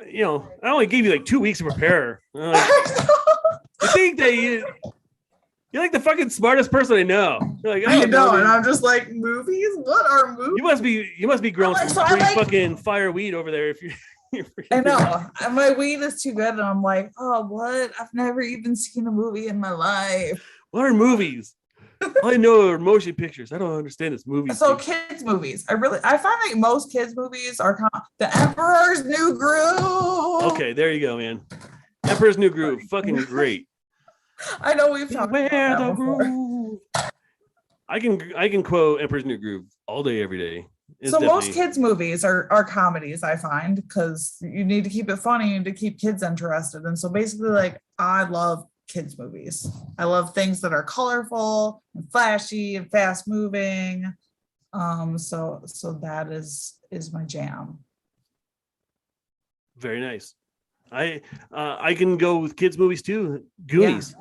You know, I only gave you like 2 weeks to prepare. I think that you're like the fucking smartest person I know. You're like, I know, and I'm just like, movies? What are movies? You must be growing some pretty fucking fire weed over there if you. I know. My weed is too good, and I'm like, oh, what? I've never even seen a movie in my life. What are movies? All I know are motion pictures. I don't understand this movie. So kids movies. I find like most kids movies are The Emperor's New Groove. Okay, there you go, man. Emperor's New Groove, fucking great. I know we've talked about that before. I can quote Emperor's New Groove all day, every day. So most kids movies are comedies, I find, because you need to keep it funny and to keep kids interested. And so basically, like, I love kids movies. I love things that are colorful and flashy and fast moving. So that is my jam. Very nice. I can go with kids movies too. Goonies.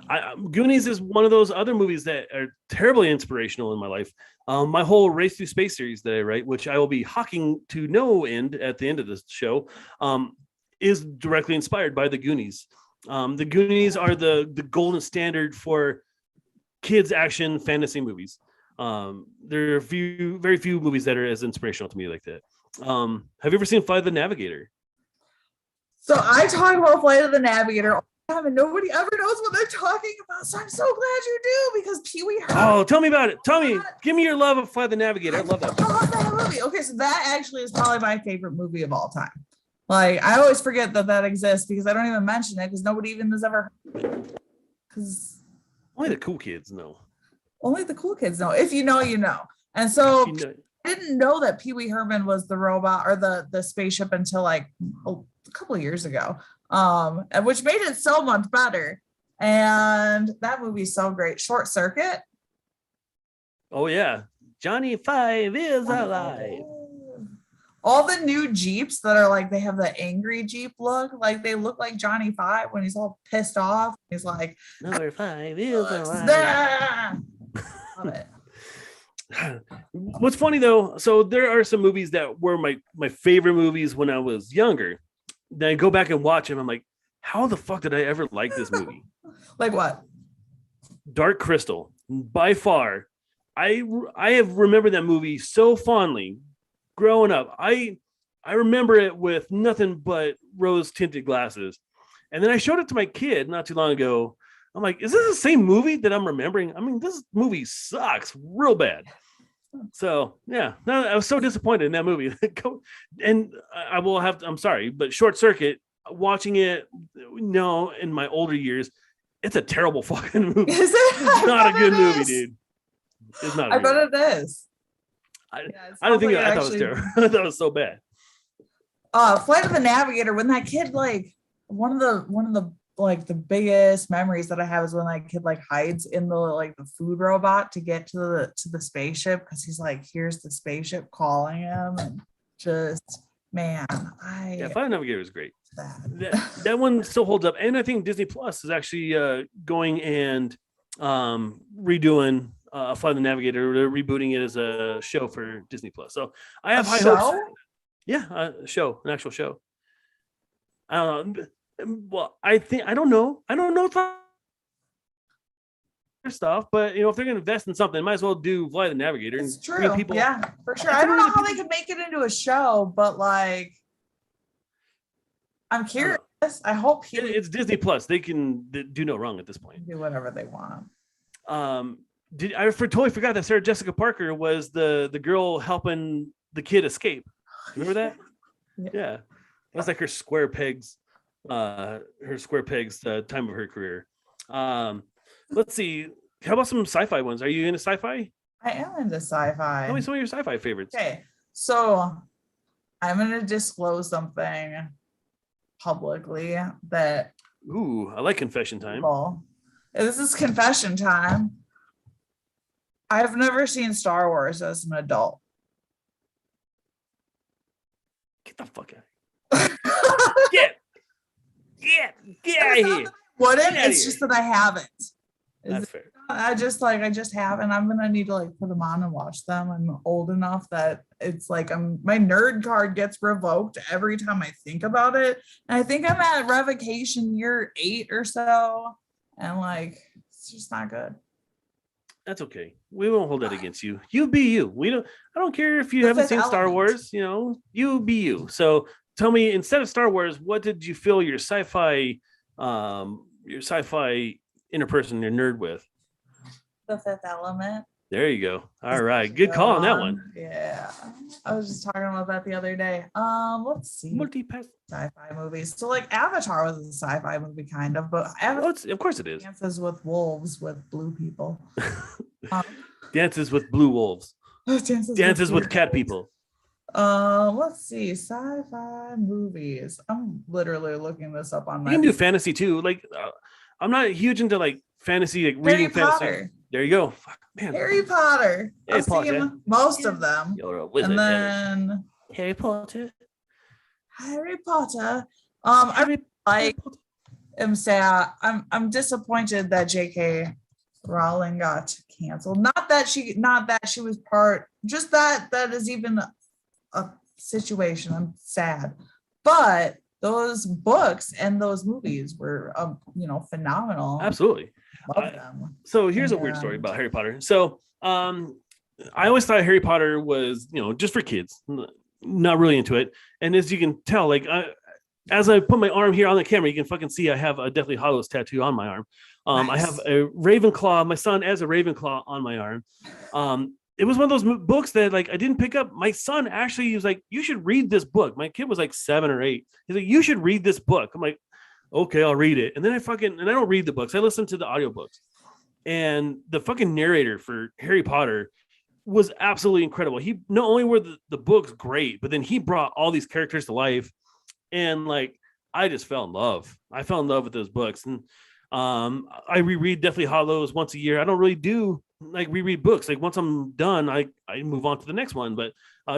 Yeah. Goonies is one of those other movies that are terribly inspirational in my life. My whole Race Through Space series that I write, which I will be hawking to no end at the end of this show, is directly inspired by the Goonies. The Goonies are the golden standard for kids action fantasy movies. There are very few movies that are as inspirational to me like that. Have you ever seen Flight of the Navigator? So I talk about Flight of the Navigator all the time, and nobody ever knows what they're talking about. So I'm so glad you do, because Pee Wee Herman. Oh, tell me about it. Give me your love of Flight of the Navigator. I love that. I love that movie. Okay, so that actually is probably my favorite movie of all time. Like, I always forget that exists because I don't even mention it because nobody even has ever heard it. Because only the cool kids know. Only the cool kids know. If you know, you know. And so I didn't know that Pee Wee Herman was the robot or the spaceship until like a couple of years ago, which made it so much better. And that movie's so great. Short Circuit. Oh yeah, Johnny 5 is alive. All the new Jeeps that are like, they have the angry Jeep look, like they look like Johnny 5 when he's all pissed off. He's like, number 5 is alive. Love it. What's funny though, so there are some movies that were my favorite movies when I was younger. Then I go back and watch them. I'm like, how the fuck did I ever like this movie? Like what? Dark Crystal. By far, I have remembered that movie so fondly. Growing up, I remember it with nothing but rose tinted glasses. And then I showed it to my kid not too long ago. I'm like, is this the same movie that I'm remembering? I mean, this movie sucks real bad. So yeah, no, I was so disappointed in that movie. And I will have to, I'm sorry, but Short Circuit, watching it, in my older years, it's a terrible fucking movie. Is it? It's not a good movie, dude. It's not. I bet it is. I don't think I thought it was terrible. I thought it was so bad. Flight of the Navigator, when that kid, like, one of the like the biggest memories that I have is when that kid like hides in the food robot to get to the spaceship, because he's like, here's the spaceship calling him, and just Flight of the Navigator is great. That one still holds up, and I think Disney Plus is actually going and redoing Flight of the Navigator. They're rebooting it as a show for Disney Plus. So I have high hopes. Yeah, an actual show. I don't know. Well, I don't know stuff, but if they're gonna invest in something, might as well do Flight of the Navigator. It's true. People, yeah, for sure. I don't know how they could make it into a show, but like, I'm curious I hope It's Disney Plus. They can do no wrong at this point. do whatever they want. I totally forgot that Sarah Jessica Parker was the girl helping the kid escape. Remember that? Yeah. It was like her square pegs time of her career. Let's see. How about some sci-fi ones? Are you into sci-fi? I am into sci-fi. Tell me some of your sci-fi favorites. Okay, so I'm gonna disclose something publicly that. Ooh, I like confession time. Well, this is confession time. I've never seen Star Wars as an adult. Get the fuck out. Get out of here. Wouldn't. It's just that I haven't. That's fair. I just haven't. I'm gonna need to like put them on and watch them. I'm old enough that it's like my nerd card gets revoked every time I think about it. And I think I'm at revocation year 8 or so. And like it's just not good. That's okay. We won't hold that against you. You be you. I don't care if you haven't seen Star Wars, you be you. So tell me, instead of Star Wars, what did you fill your sci-fi inner person, your nerd with? The Fifth Element. There you go. All right. Good call on that one. Yeah. I was just talking about that the other day. Let's see. Sci-fi movies. So like Avatar was a sci-fi movie kind of, but of course it is. Dances with wolves with blue people. Dances with blue wolves. Dances with cat people. Let's see. Sci-fi movies. I'm literally looking this up on my. You can do fantasy too. Like I'm not huge into like fantasy, like reading fantasy. There you go. Fuck, man. Harry Potter. I've seen most of them. Wizard, and then Harry Potter. I'm sad. I'm disappointed that J.K. Rowling got canceled. Not that she was part. Just that is even a situation. I'm sad, but those books and those movies were phenomenal. Absolutely. So here's a weird story about Harry Potter. So I always thought Harry Potter was just for kids, not really into it. And as you can tell, like as I put my arm here on the camera, you can fucking see I have a Deathly Hallows tattoo on my arm. Nice. I have a Ravenclaw, my son as a Ravenclaw on my arm. It was one of those books that like I didn't pick up. My son actually was like, "You should read this book." My kid was like 7 or 8. He's like, "You should read this book." I'm like, "Okay, I'll read it." And then I don't read the books. I listen to the audiobooks. And the fucking narrator for Harry Potter was absolutely incredible. He not only were the books great, but then he brought all these characters to life. And like I just fell in love. I fell in love with those books. And I reread Deathly Hallows once a year. I don't really do like reread books. Like once I'm done, I move on to the next one. But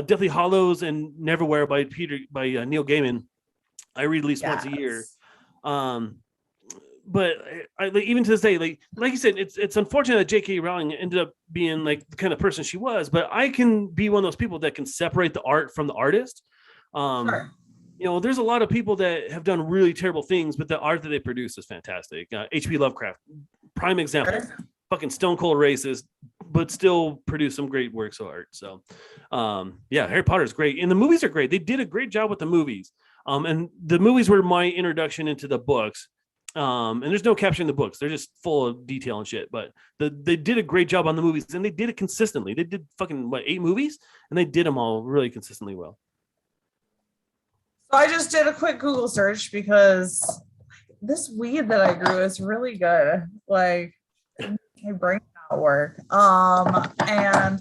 Deathly Hallows and Neverwhere by Neil Gaiman, I read at least once a year. But even to this day, like you said, it's unfortunate that J.K. Rowling ended up being like the kind of person she was. But I can be one of those people that can separate the art from the artist. Sure. There's a lot of people that have done really terrible things, but the art that they produce is fantastic. H.P. Lovecraft, prime example. Sure. Fucking stone cold racist, but still produce some great works of art. So, Harry Potter is great, and the movies are great. They did a great job with the movies. And the movies were my introduction into the books. And there's no caption in the books. They're just full of detail and shit. But they did a great job on the movies, and they did it consistently. They did fucking 8 movies, and they did them all really consistently well. So I just did a quick Google search because this weed that I grew is really good. Like my brain not work. And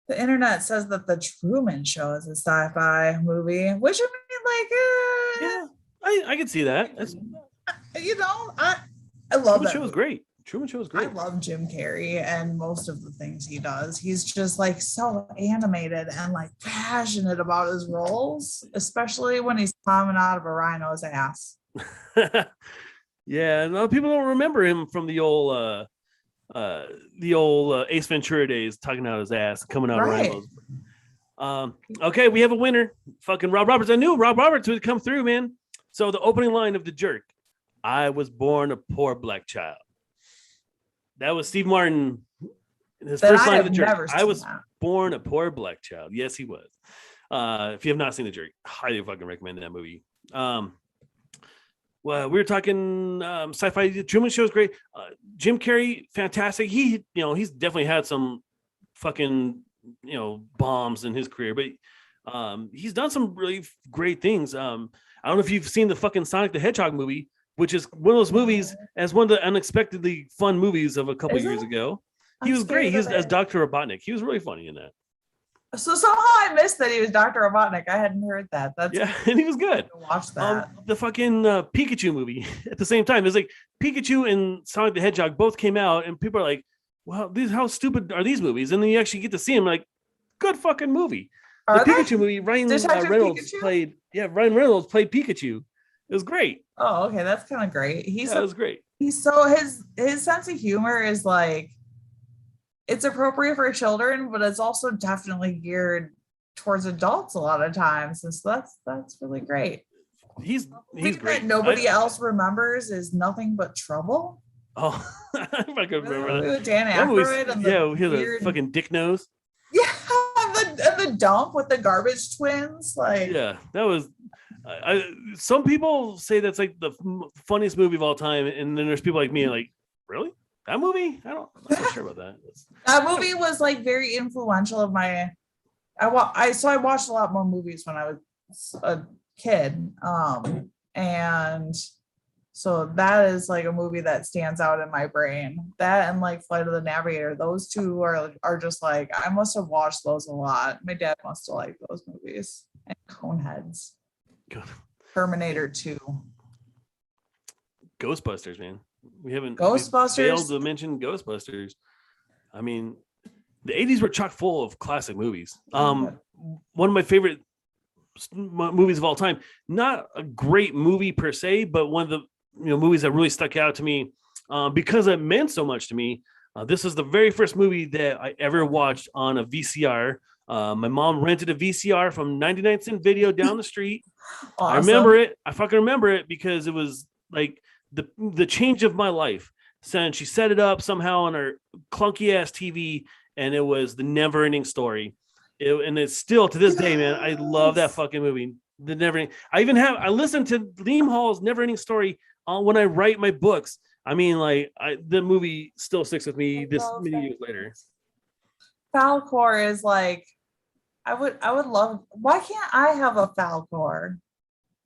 the internet says that the Truman Show is a sci-fi movie, which I mean, like, I can see that. I love that. Truman Show is great. I love Jim Carrey and most of the things he does. He's just like so animated and like passionate about his roles, especially when he's climbing out of a rhino's ass. Yeah, no, people don't remember him from the old Ace Ventura days, talking out his ass, coming out of rhinos. Okay, we have a winner. Fucking Rob Roberts. I knew Rob Roberts would come through, man. So the opening line of The Jerk: "I was born a poor black child." That was Steve Martin. His first line of The Jerk: "I was born a poor black child." Yes, he was. If you have not seen The Jerk, highly fucking recommend that movie. well, we were talking sci-fi. The Truman Show is great. Jim Carrey, fantastic. He's definitely had some fucking bombs in his career, but he's done some really great things. I don't know if you've seen the fucking Sonic the Hedgehog movie, which is one of those movies as one of the unexpectedly fun movies of a couple years ago. He was great. He was as Dr. Robotnik. He was really funny in that. So somehow I missed that he was Dr. Robotnik. I hadn't heard that. That's and he was good. Watch that. The fucking Pikachu movie at the same time. It's like Pikachu and Sonic the Hedgehog both came out, and people are like, "Wow, how stupid are these movies?" And then you actually get to see them. Like, good fucking movie. The Pikachu movie. Ryan Reynolds played. Yeah, Ryan Reynolds played Pikachu. It was great. Oh, okay, that's kind of great. That was great. He's so his sense of humor is like, it's appropriate for children, but it's also definitely geared towards adults a lot of times. And so that's really great. He's great. That nobody else remembers is Nothing But Trouble. Oh, if I could remember that. Dan Aykroyd and the fucking dick nose. Yeah, and the dump with the garbage twins. Like, yeah, that was. Some people say that's like the funniest movie of all time, and then there's people like me like, really? That movie? I'm not so sure about that. That movie was like very influential of my. I watched a lot more movies when I was a kid, and so that is like a movie that stands out in my brain. That and like Flight of the Navigator, those two are just like, I must have watched those a lot. My dad must have liked those movies. And Coneheads, Terminator 2, Ghostbusters, man. We haven't failed to mention Ghostbusters. I mean, the 80s were chock full of classic movies. One of my favorite movies of all time. Not a great movie per se, but one of the movies that really stuck out to me because it meant so much to me. This is the very first movie that I ever watched on a VCR. My mom rented a VCR from 99-cent Video down the street. Awesome. I remember it. I fucking remember it because it was like the change of my life. So she set it up somehow on her clunky ass TV, and it was The Never Ending Story. And it's still to this day, man. I love that fucking movie. I listened to Liam Hall's Never Ending Story when I write my books. I mean, like the movie still sticks with me this many years later. Falcor is like, I would love. Why can't I have a Falcor?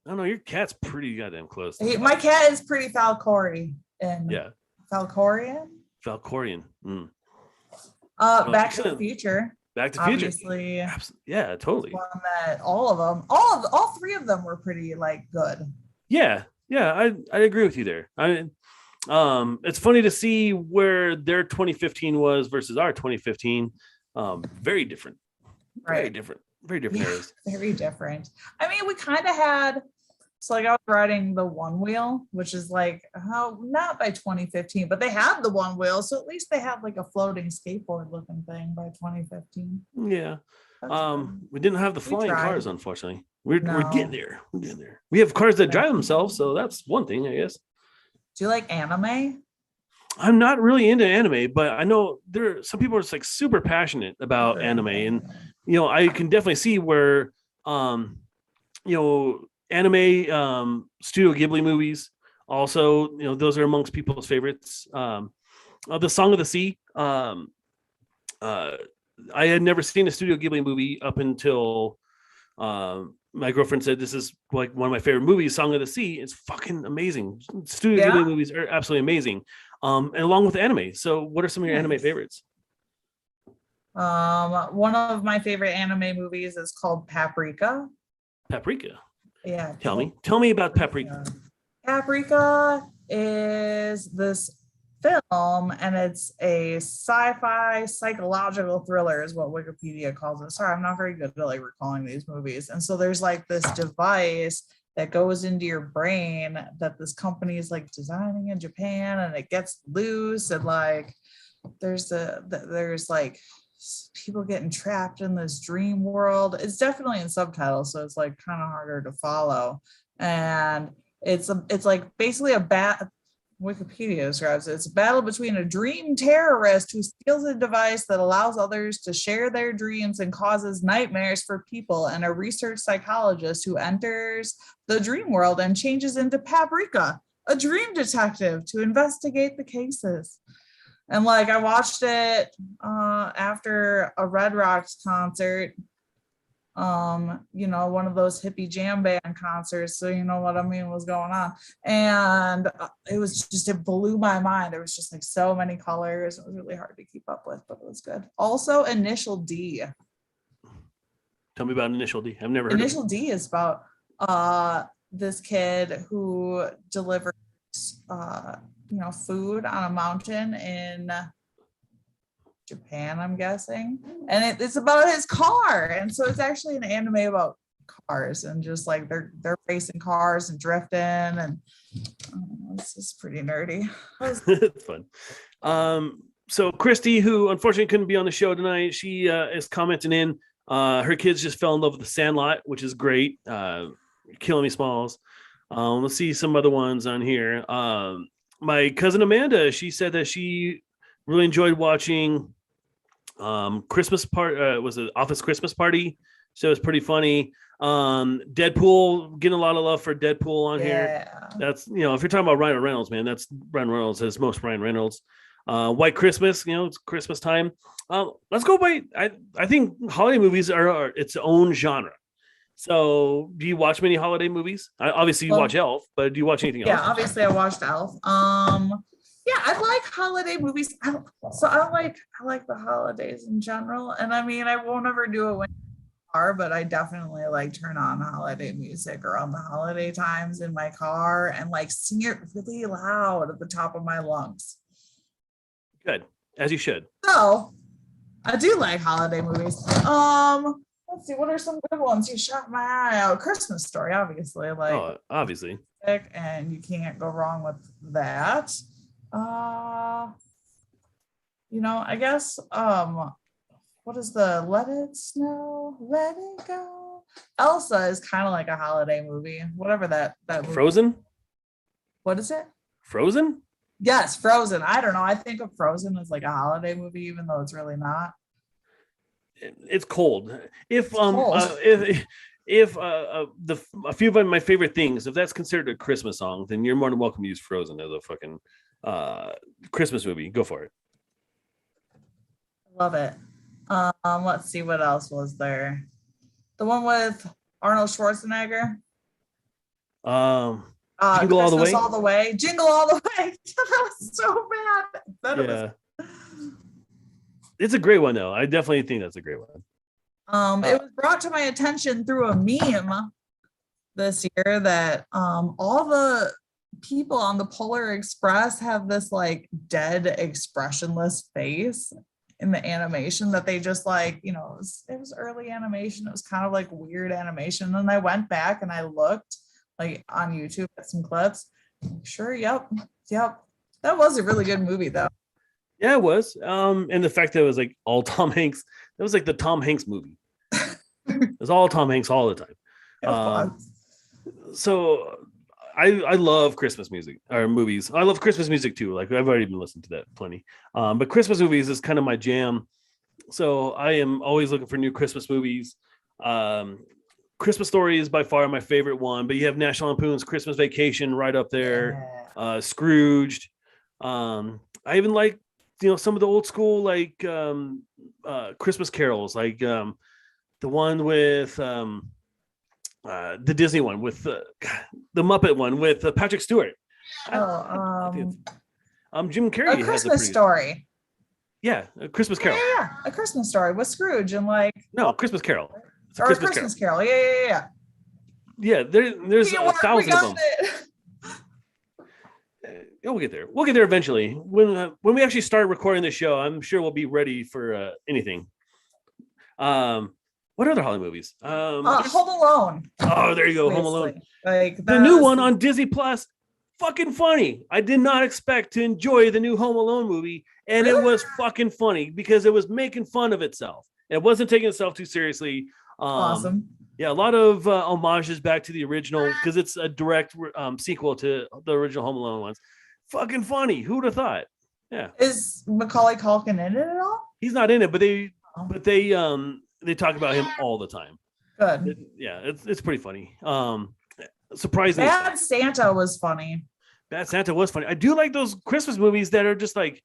I don't know. Your cat's pretty goddamn close. My cat is pretty Falcory. Yeah. Falcorian. Mm. Back to the Future. Back to the Future. Obviously. Yeah, totally. One that all three of them were pretty like good. Yeah, I agree with you there. It's funny to see where their 2015 was versus our 2015. Very different. Right. Very different areas. Very different. I mean, we kind of had. So like I was riding the one wheel, which is like not by 2015, but they had the one wheel. So at least they had like a floating skateboard looking thing by 2015. Yeah. We didn't have the flying cars, unfortunately. We're getting there. We have cars that drive themselves, so that's one thing, I guess. Do you like anime? I'm not really into anime, but I know there are some people are just like super passionate about anime, and I can definitely see where anime Studio Ghibli movies also those are amongst people's favorites. The Song of the Sea, I had never seen a Studio Ghibli movie up until my girlfriend said this is like one of my favorite movies. Song of the Sea is fucking amazing. Studio Ghibli movies are absolutely amazing, and along with anime. So what are some of your anime favorites? One of my favorite anime movies is called Paprika. Yeah. Tell me about Paprika. Paprika is this film, and it's a sci-fi psychological thriller is what Wikipedia calls it. Sorry, I'm not very good at like recalling these movies. And so there's like this device that goes into your brain that this company is like designing in Japan, and it gets loose, and like there's like people getting trapped in this dream world. It's definitely in subtitles, so it's like kind of harder to follow. And it's like basically Wikipedia describes it. It's a battle between a dream terrorist who steals a device that allows others to share their dreams and causes nightmares for people, and a research psychologist who enters the dream world and changes into Paprika, a dream detective, to investigate the cases. And like I watched it after a Red Rocks concert. One of those hippie jam band concerts, so you know what I mean was going on, and it blew my mind. There was just like so many colors. It was really hard to keep up with, but it was good. Also, Initial D. Tell me about Initial D. I've never heard Initial D is about this kid who delivers food on a mountain in Japan, I'm guessing, and it's about his car, and so it's actually an anime about cars and just like they're racing cars and drifting, and it's just pretty nerdy. It's fun. So Christy, who unfortunately couldn't be on the show tonight, she is commenting in. Her kids just fell in love with The Sandlot, which is great. Killing Me Smalls. Let's see some other ones on here. My cousin Amanda, she said that she really enjoyed watching Christmas part was an Office Christmas Party, so it was pretty funny. Deadpool, getting a lot of love for Deadpool on here. That's, if you're talking about Ryan Reynolds, man, that's Ryan Reynolds as most Ryan Reynolds. White Christmas, it's Christmas time. Let's go by. I think holiday movies are its own genre. So, do you watch many holiday movies? Obviously, you watch Elf, but do you watch anything else? Yeah, obviously, I watched Elf. Yeah, I like holiday movies. I like the holidays in general, and I mean, I won't ever do it when car, but I definitely like turn on holiday music around the holiday times in my car and like sing it really loud at the top of my lungs. Good, as you should. So, I do like holiday movies. Let's see, what are some good ones? You shot my eye out. Christmas Story, obviously. Obviously. And you can't go wrong with that. I guess what is the Let It Snow, Let It Go? Elsa is kind of like a holiday movie, whatever that movie. Frozen? What is it? Frozen? Yes, Frozen. I don't know. I think of Frozen as like a holiday movie, even though it's really not. It's cold. If cold. A few of my favorite things, if that's considered a Christmas song, then you're more than welcome to use Frozen as a fucking Christmas movie. Go for it. Love it. Let's see, what else was there? The one with Arnold Schwarzenegger. Jingle All the Way. All the Way. Jingle All the Way. That was so bad. It's a great one, though. I definitely think that's a great one. It was brought to my attention through a meme this year that all the people on the Polar Express have this like dead, expressionless face in the animation that they just like, it was early animation. It was kind of like weird animation. And I went back and I looked like on YouTube at some clips. Sure, yep. That was a really good movie, though. Yeah, it was. And the fact that it was like all Tom Hanks, it was like the Tom Hanks movie. It was all Tom Hanks all the time. So I love Christmas music or movies. I love Christmas music too. Like I've already been listening to that plenty. But Christmas movies is kind of my jam. So I am always looking for new Christmas movies. Christmas Story is by far my favorite one, but you have National Lampoon's Christmas Vacation right up there. Scrooged. I even like, some of the old school, like Christmas carols, like the one with the Disney one with the Muppet one with Patrick Stewart. Jim Carrey. A Christmas Story. Yeah, A Christmas Carol. Yeah, A Christmas Story with Scrooge and like. No, Christmas Carol. It's a Christmas Carol. Yeah. Yeah, there's 1,000 of them. We'll get there. We'll get there eventually. When we actually start recording the show, I'm sure we'll be ready for anything. What other Hollywood movies? Home Alone. Oh, there you go. Home Alone. Like the new one on Disney Plus. Fucking funny. I did not expect to enjoy the new Home Alone movie, and It was fucking funny because it was making fun of itself. It wasn't taking itself too seriously. Awesome. Yeah, a lot of homages back to the original because it's a direct sequel to the original Home Alone ones. Fucking funny. Who'd have thought? Yeah. Is Macaulay Culkin in it at all? He's not in it, but they talk about him all the time. Good. Yeah, it's pretty funny. Surprisingly, Bad Santa was funny. Bad Santa was funny. I do like those Christmas movies that are just like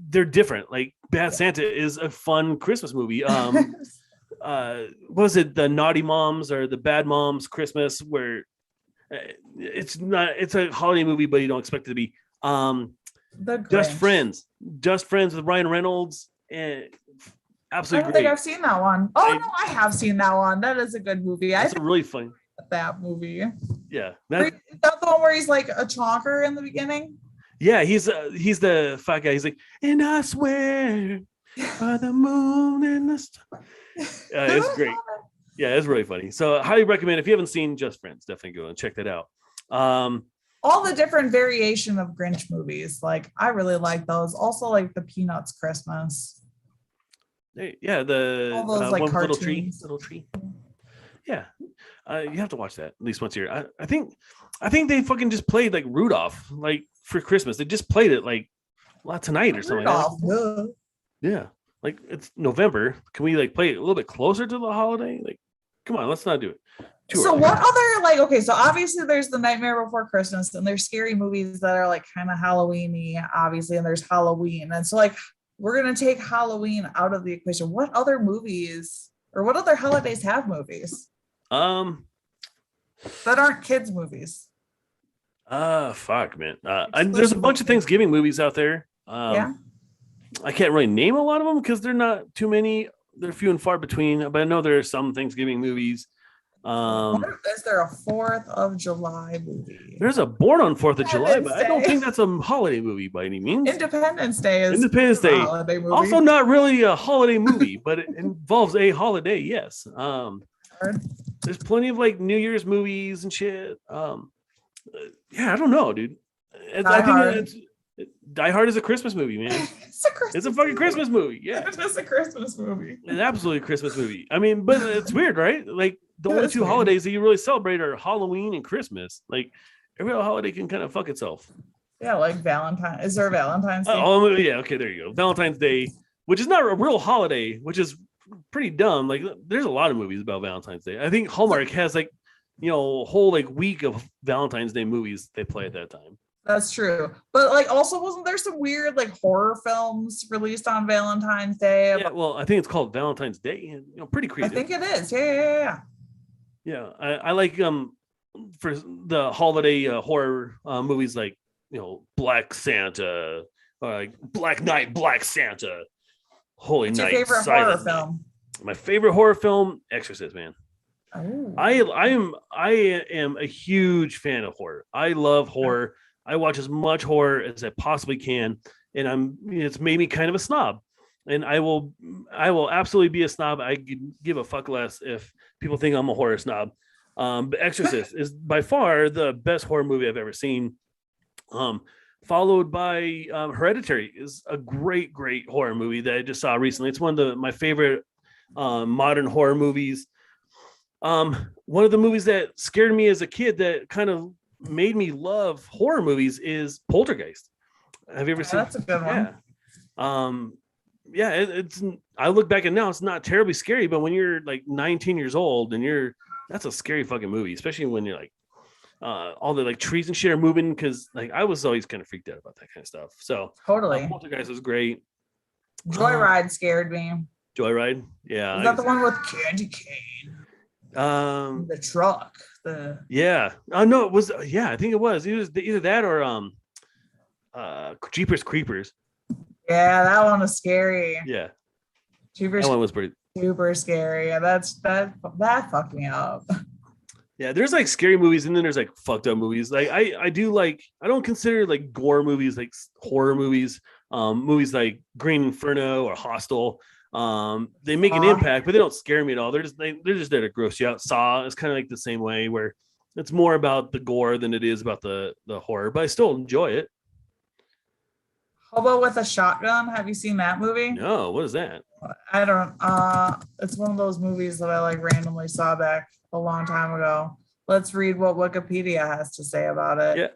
they're different. Like Bad Santa is a fun Christmas movie. Was it the Naughty Moms or the Bad Moms Christmas, where it's a holiday movie, but you don't expect it to be. Just Friends with Ryan Reynolds, and absolutely I don't think I've seen that one. No, I have seen that one. That is a good movie. It's a really fun. That movie. Yeah. Is that the one where he's like a chonker in the beginning? Yeah, he's the fat guy. He's like, and I swear by the moon and the stars. It's great. Yeah, it's really funny. So I highly recommend, if you haven't seen Just Friends, definitely go and check that out. All the different variation of Grinch movies. Like, I really like those. Also like the Peanuts Christmas. Yeah, the all those like cartoons. Little tree. Yeah. You have to watch that at least once a year. I think they fucking just played like Rudolph like for Christmas. They just played it like tonight or something. Rudolph, like yeah, like it's November. Can we like play it a little bit closer to the holiday? Like, come on, let's not do it. So what other like okay? So obviously there's the Nightmare Before Christmas, and there's scary movies that are like kind of Halloween-y, obviously, and there's Halloween, and so like we're gonna take Halloween out of the equation. What other movies or what other holidays have movies? That aren't kids movies. Fuck, man. There's a bunch of Thanksgiving movies out there. Yeah. I can't really name a lot of them because they're not too many. They're few and far between. But I know there are some Thanksgiving movies. Is there a 4th of July movie? There's a Born on 4th of July, but I don't think that's a holiday movie by any means. Independence Day is Independence Day. A holiday movie. Also not really a holiday movie, but it involves a holiday. Yes. There's plenty of like New Year's movies and shit. Yeah, I don't know, dude. Die Hard is a Christmas movie, man. It's a fucking Christmas movie. Yeah, it is a Christmas movie. It's absolutely a Christmas movie. I mean, but it's weird, right? Like the only two holidays that you really celebrate are Halloween and Christmas. Like every other holiday can kind of fuck itself. Yeah, like Valentine. Is there a Valentine's Day? Oh, yeah. Okay, there you go. Valentine's Day, which is not a real holiday, which is pretty dumb. Like there's a lot of movies about Valentine's Day. I think Hallmark has like, a whole like week of Valentine's Day movies they play at that time. That's true. But like also wasn't there some weird like horror films released on Valentine's Day? Yeah, well, I think it's called Valentine's Day. Pretty creative. I think it is. Yeah. Yeah, I like for the holiday horror movies like Black Santa, or like Black Knight, Black Santa, Holy Night. What's your favorite horror film? My favorite horror film, Exorcist, man. Oh. I am a huge fan of horror. I love horror. I watch as much horror as I possibly can, and it's made me kind of a snob. And I will absolutely be a snob. I give a fuck less if people think I'm a horror snob. But Exorcist is by far the best horror movie I've ever seen. Followed by Hereditary is a great horror movie that I just saw recently. It's one of my favorite modern horror movies. One of the movies that scared me as a kid that kind of made me love horror movies is Poltergeist. Have you ever seen? That's a good one. Yeah. It's. I look back and now it's not terribly scary, but when you're like 19 years old and that's a scary fucking movie, especially when you're like all the like trees and shit are moving. Because like I was always kind of freaked out about that kind of stuff. So totally, Poltergeist was great. Joyride scared me. Joyride, yeah. Is that the one with Candy Cane? The truck. Yeah. No, it was. Yeah, I think it was. It was either that or Jeepers Creepers. Yeah, that one was scary. Yeah, Jeepers. That one was pretty super scary. Yeah, that fucked me up. Yeah, there's like scary movies and then there's like fucked up movies. Like I do like, I don't consider like gore movies like horror movies. Movies like Green Inferno or Hostel. They make an impact, but they don't scare me at all. They're just there to gross you out. Saw is kind of like the same way, where it's more about the gore than it is about the horror, but I still enjoy it. Hobo with a Shotgun. Have you seen that movie? No, what is that? I don't. It's one of those movies that I like randomly saw back a long time ago. Let's read what Wikipedia has to say about it. Yeah.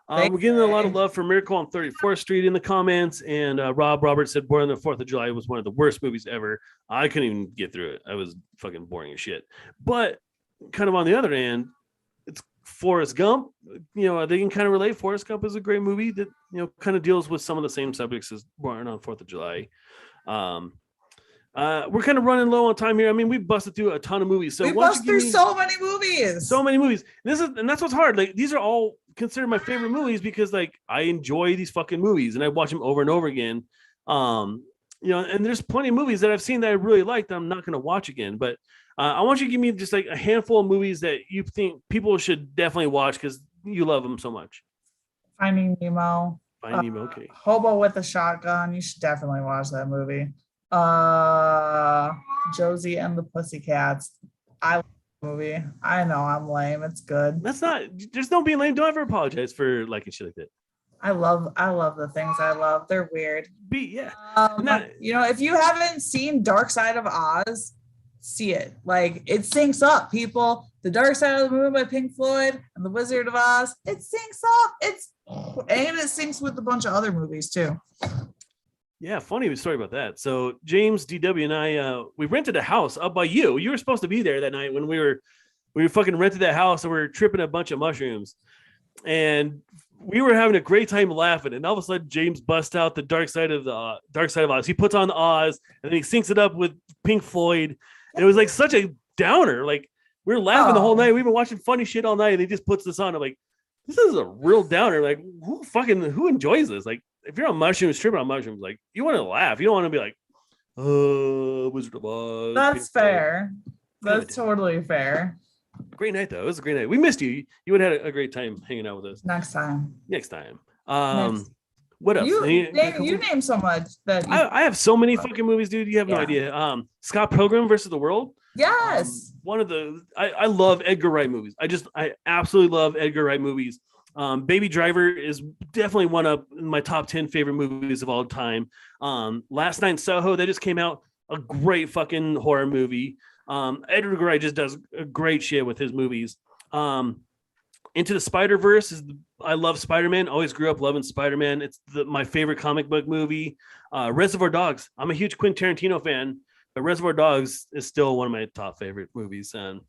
We're getting a lot of love for Miracle on 34th Street in the comments, and Rob Roberts said Born on the 4th of July was one of the worst movies ever. I couldn't even get through it. I was fucking boring as shit. But kind of on the other end, it's Forrest Gump. They can kind of relate. Forrest Gump is a great movie that, kind of deals with some of the same subjects as Born on 4th of July. We're kind of running low on time here. I mean, we busted through a ton of movies. So we busted through so many movies. And that's what's hard. Like, these are all considered my favorite movies because, like, I enjoy these fucking movies and I watch them over and over again. And there's plenty of movies that I've seen that I really like that I'm not going to watch again. But I want you to give me just like a handful of movies that you think people should definitely watch because you love them so much. Finding Nemo. Okay. Hobo with a Shotgun. You should definitely watch that movie. Josie and the Pussycats. I love the movie. I know I'm lame. It's good. There's no being lame. Don't ever apologize for liking shit like that. I love the things I love. They're weird. If you haven't seen Dark Side of Oz, see it. Like, it syncs up, people. The Dark Side of the Moon by Pink Floyd and The Wizard of Oz. It syncs up. It syncs with a bunch of other movies too. Yeah, funny story about that. So James, DW, and I, we rented a house up by you. You were supposed to be there that night when we were fucking rented that house and we were tripping a bunch of mushrooms. And we were having a great time laughing. And all of a sudden, James busts out the Dark Side of Oz. He puts on the Oz and then he syncs it up with Pink Floyd. And it was like such a downer. Like, we were laughing the whole night. We've been watching funny shit all night. And he just puts this on. I'm like, this is a real downer. Like, who enjoys this? Like, if you're on mushrooms, tripping on mushrooms, like, you want to laugh. You don't want to be like, Wizard of Oz. That's fair. That's totally fair. Great night, though. It was a great night. We missed you. You would have had a great time hanging out with us. Next time. What else? You name so much that I have so many fucking movies, dude. You have no idea. Scott Pilgrim versus the World. Yes. I love Edgar Wright movies. I absolutely love Edgar Wright movies. Baby Driver is definitely one of my top 10 favorite movies of all time. Last Night in Soho, that just came out, a great fucking horror movie. Edgar Wright just does a great shit with his movies. Into the Spider-Verse I love Spider-Man. Always grew up loving Spider-Man. It's my favorite comic book movie. Reservoir Dogs. I'm a huge Quentin Tarantino fan, but Reservoir Dogs is still one of my top favorite movies. And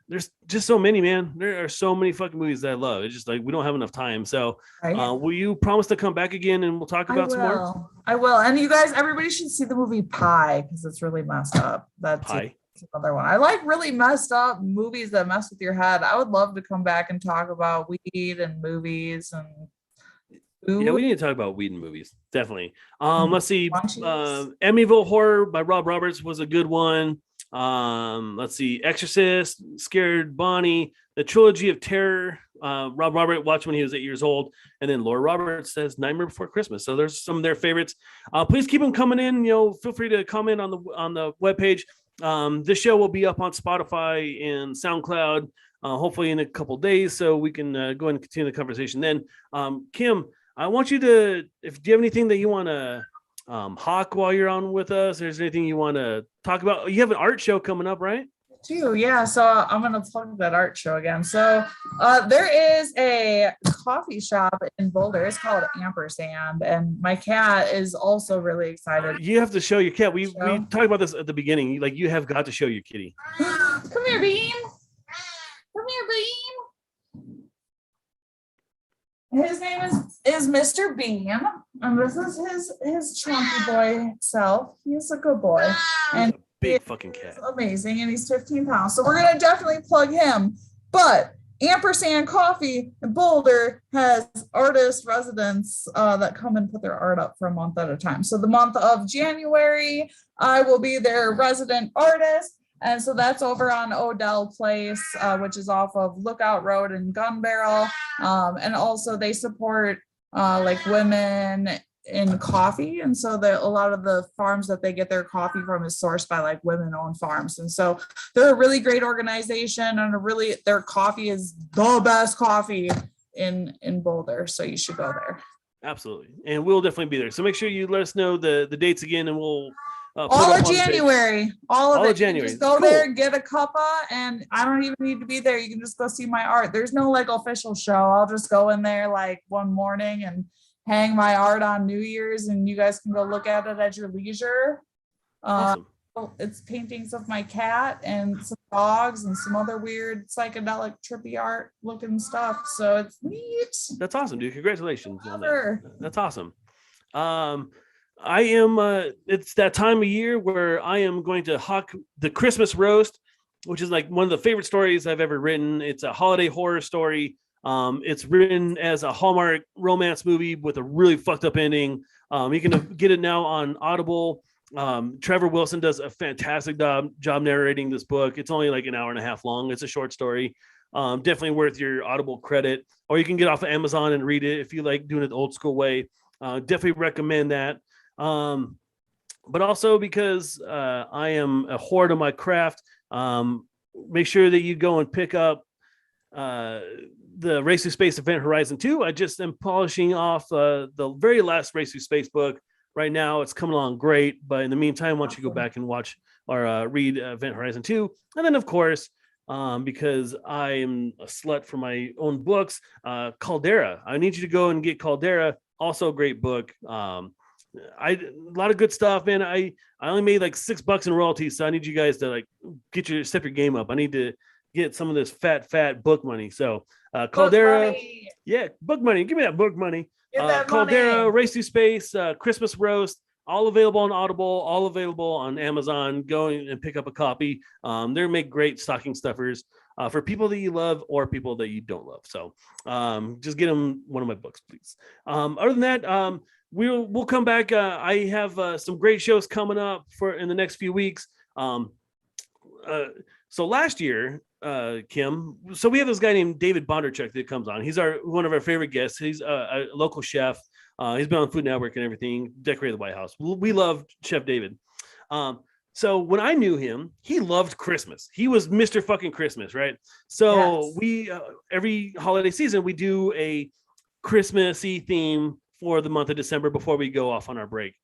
there's just so many, man. There are so many fucking movies that I love. It's just like we don't have enough time. So will you promise to come back again and we'll talk about some more? I will. And you guys, everybody should see the movie Pie because it's really messed up. That's Pie. Another one. I like really messed up movies that mess with your head. I would love to come back and talk about weed and movies and food. Yeah, we need to talk about weed and movies. Definitely. Let's see. Amityville Horror by Rob Roberts was a good one. Let's see. Exorcist, Scared Bonnie, the Trilogy of Terror. Rob Robert watched when he was 8 years old, and then Laura Roberts says Nightmare Before Christmas. So there's some of their favorites. Please keep them coming in. Feel free to comment on the webpage. This show will be up on Spotify and SoundCloud, hopefully in a couple days, so we can go and continue the conversation. Then, Kim, I want you to, do you have anything that you want to hawk while you're on with us? Or is there anything you want to talk about? You have an art show coming up, right? Yeah, so I'm going to talk about that art show again. So there is a coffee shop in Boulder. It's called Ampersand, and my cat is also really excited. You have to show your cat. We talked about this at the beginning. Like, you have got to show your kitty. Come here, Bean. Come here, Bean. His name is Mr. Bean, and this is his chunky boy self. He's a good boy, and big fucking cat. Amazing, and he's 15 pounds. So we're gonna definitely plug him. But Ampersand Coffee in Boulder has artist residents that come and put their art up for a month at a time. So the month of January, I will be their resident artist. And so that's over on Odell Place, which is off of Lookout Road in Gun Barrel. And also they support like women in coffee. And so a lot of the farms that they get their coffee from is sourced by like women-owned farms. And so they're a really great organization, and their coffee is the best coffee in Boulder. So you should go there. Absolutely. And we'll definitely be there. So make sure you let us know the dates again, and we'll put All up of on the page. January, all of All of it. You January. just go Cool. there, get a cuppa, and I don't even need to be there. You can just go see my art. There's no like official show. I'll just go in there like one morning and hang my art on New Year's, and you guys can go look at it at your leisure. Awesome. It's paintings of my cat and some dogs and some other weird psychedelic trippy art looking stuff. So it's neat. That's awesome, dude. Congratulations on that. Whatever. That's awesome. I am it's that time of year where I am going to hawk the Christmas roast, which is like one of the favorite stories I've ever written. It's a holiday horror story. It's written as a Hallmark romance movie with a really fucked up ending. You can get it now on Audible. Trevor Wilson does a fantastic job narrating this book. It's only like an hour and a half long. It's a short story. Definitely worth your Audible credit, or you can get off of Amazon and read it if you like doing it the old school way. Definitely recommend that. But also because I am a whore to my craft, make sure that you go and pick up the Race to Space Event Horizon 2. I just am polishing off the very last Race to Space book. Right now, it's coming along great. But in the meantime, why don't you go back and watch or read Event Horizon 2? And then, of course, because I am a slut for my own books, Caldera. I need you to go and get Caldera. Also a great book. A lot of good stuff, man. I only made like $6 in royalties, so I need you guys to like step your game up. I need to get some of this fat book money. So Caldera, yeah, book money. Give me that book money. Caldera, money. Race to Space, Christmas Roast, all available on Audible, all available on Amazon. Go and pick up a copy. They make great stocking stuffers for people that you love or people that you don't love. So just get them one of my books, please. Other than that, we'll come back. I have some great shows coming up in the next few weeks. So last year, Kim, so we have this guy named David Bondarchuk that comes on. He's one of our favorite guests. He's a local chef. He's been on Food Network and everything, decorated the White House. We love Chef David. So when I knew him, he loved Christmas. He was Mr. fucking Christmas, right? So yes. We every holiday season, we do a Christmassy theme for the month of December before we go off on our break.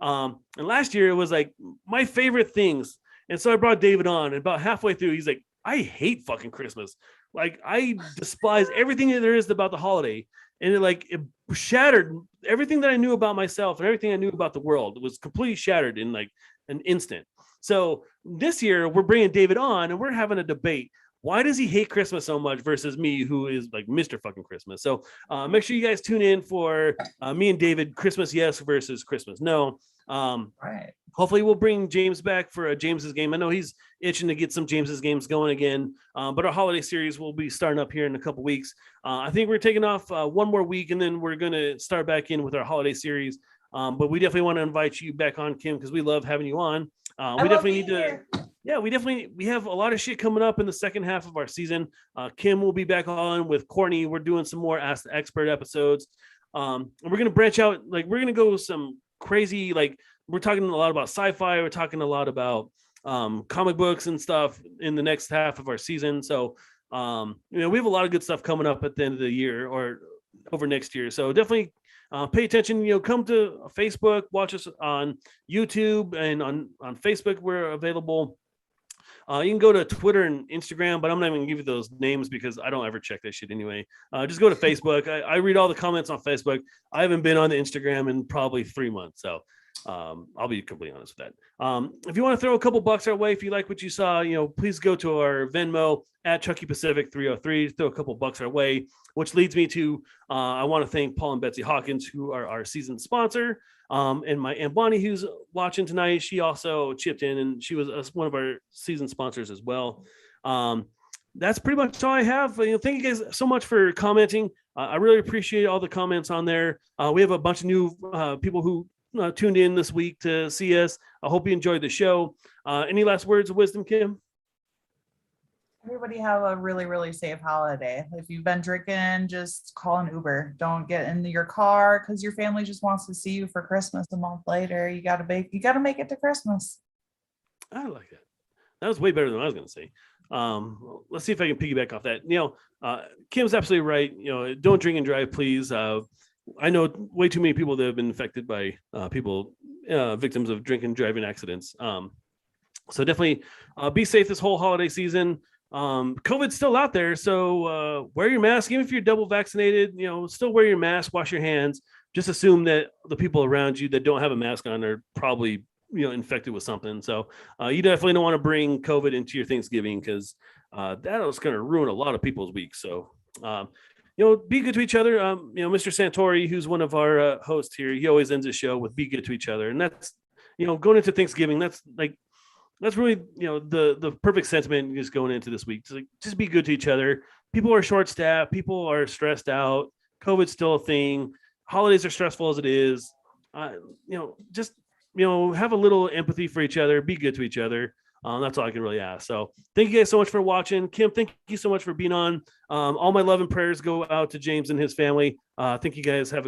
And last year it was like my favorite things. And so I brought David on, and about halfway through, he's like, I hate fucking Christmas. Like, I despise everything that there is about the holiday. And it shattered everything that I knew about myself and everything I knew about the world. It was completely shattered in like an instant. So this year we're bringing David on and we're having a debate. Why does he hate Christmas so much versus me, who is like Mr. fucking Christmas? So make sure you guys tune in for me and David, Christmas yes versus Christmas no. Right. Hopefully we'll bring James back for a James's game. I know he's itching to get some James's games going again. But our holiday series will be starting up here in a couple weeks. I think we're taking off one more week, and then we're going to start back in with our holiday series. But we definitely want to invite you back on, Kim, because we love having you on. We definitely need to. Yeah, we have a lot of shit coming up in the second half of our season. Kim will be back on with Courtney. We're doing some more Ask the Expert episodes. And we're going to branch out. Like, we're going to go with some crazy, like, we're talking a lot about sci-fi. We're talking a lot about comic books and stuff in the next half of our season. So, we have a lot of good stuff coming up at the end of the year or over next year. So definitely pay attention. Come to Facebook, watch us on YouTube, and on Facebook, we're available. You can go to Twitter and Instagram, but I'm not even going to give you those names because I don't ever check that shit anyway. Just go to Facebook. I read all the comments on Facebook. I haven't been on the Instagram in probably 3 months. So I'll be completely honest with that. If you want to throw a couple bucks our way, if you like what you saw, please go to our Venmo at Chucky Pacific 303, throw a couple bucks our way, which leads me to, I want to thank Paul and Betsy Hawkins, who are our season sponsor. And my Aunt Bonnie, who's watching tonight, she also chipped in, and she was one of our season sponsors as well. That's pretty much all I have. Thank you guys so much for commenting. I really appreciate all the comments on there. We have a bunch of new people who tuned in this week to see us. I hope you enjoyed the show. Any last words of wisdom, Kim? Everybody have a really, really safe holiday. If you've been drinking, just call an Uber. Don't get into your car because your family just wants to see you for Christmas a month later. You gotta make it to Christmas. I like that. That was way better than I was gonna say. Let's see if I can piggyback off that. Kim's absolutely right. Don't drink and drive, please. I know way too many people that have been infected by people victims of drink and driving accidents. So definitely be safe this whole holiday season. COVID's still out there, so wear your mask. Even if you're double vaccinated, still wear your mask, wash your hands. Just assume that the people around you that don't have a mask on are probably infected with something. So you definitely don't want to bring COVID into your Thanksgiving, because that is going to ruin a lot of people's weeks. So be good to each other. Mr. Santori, who's one of our hosts here, he always ends the show with "be good to each other," and that's going into Thanksgiving. That's really the perfect sentiment just going into this week. Just be good to each other. People are short staffed. People are stressed out. COVID's still a thing. Holidays are stressful as it is. Just have a little empathy for each other. Be good to each other. That's all I can really ask. So thank you guys so much for watching. Kim, thank you so much for being on. All my love and prayers go out to James and his family. Thank you guys. Have a good night.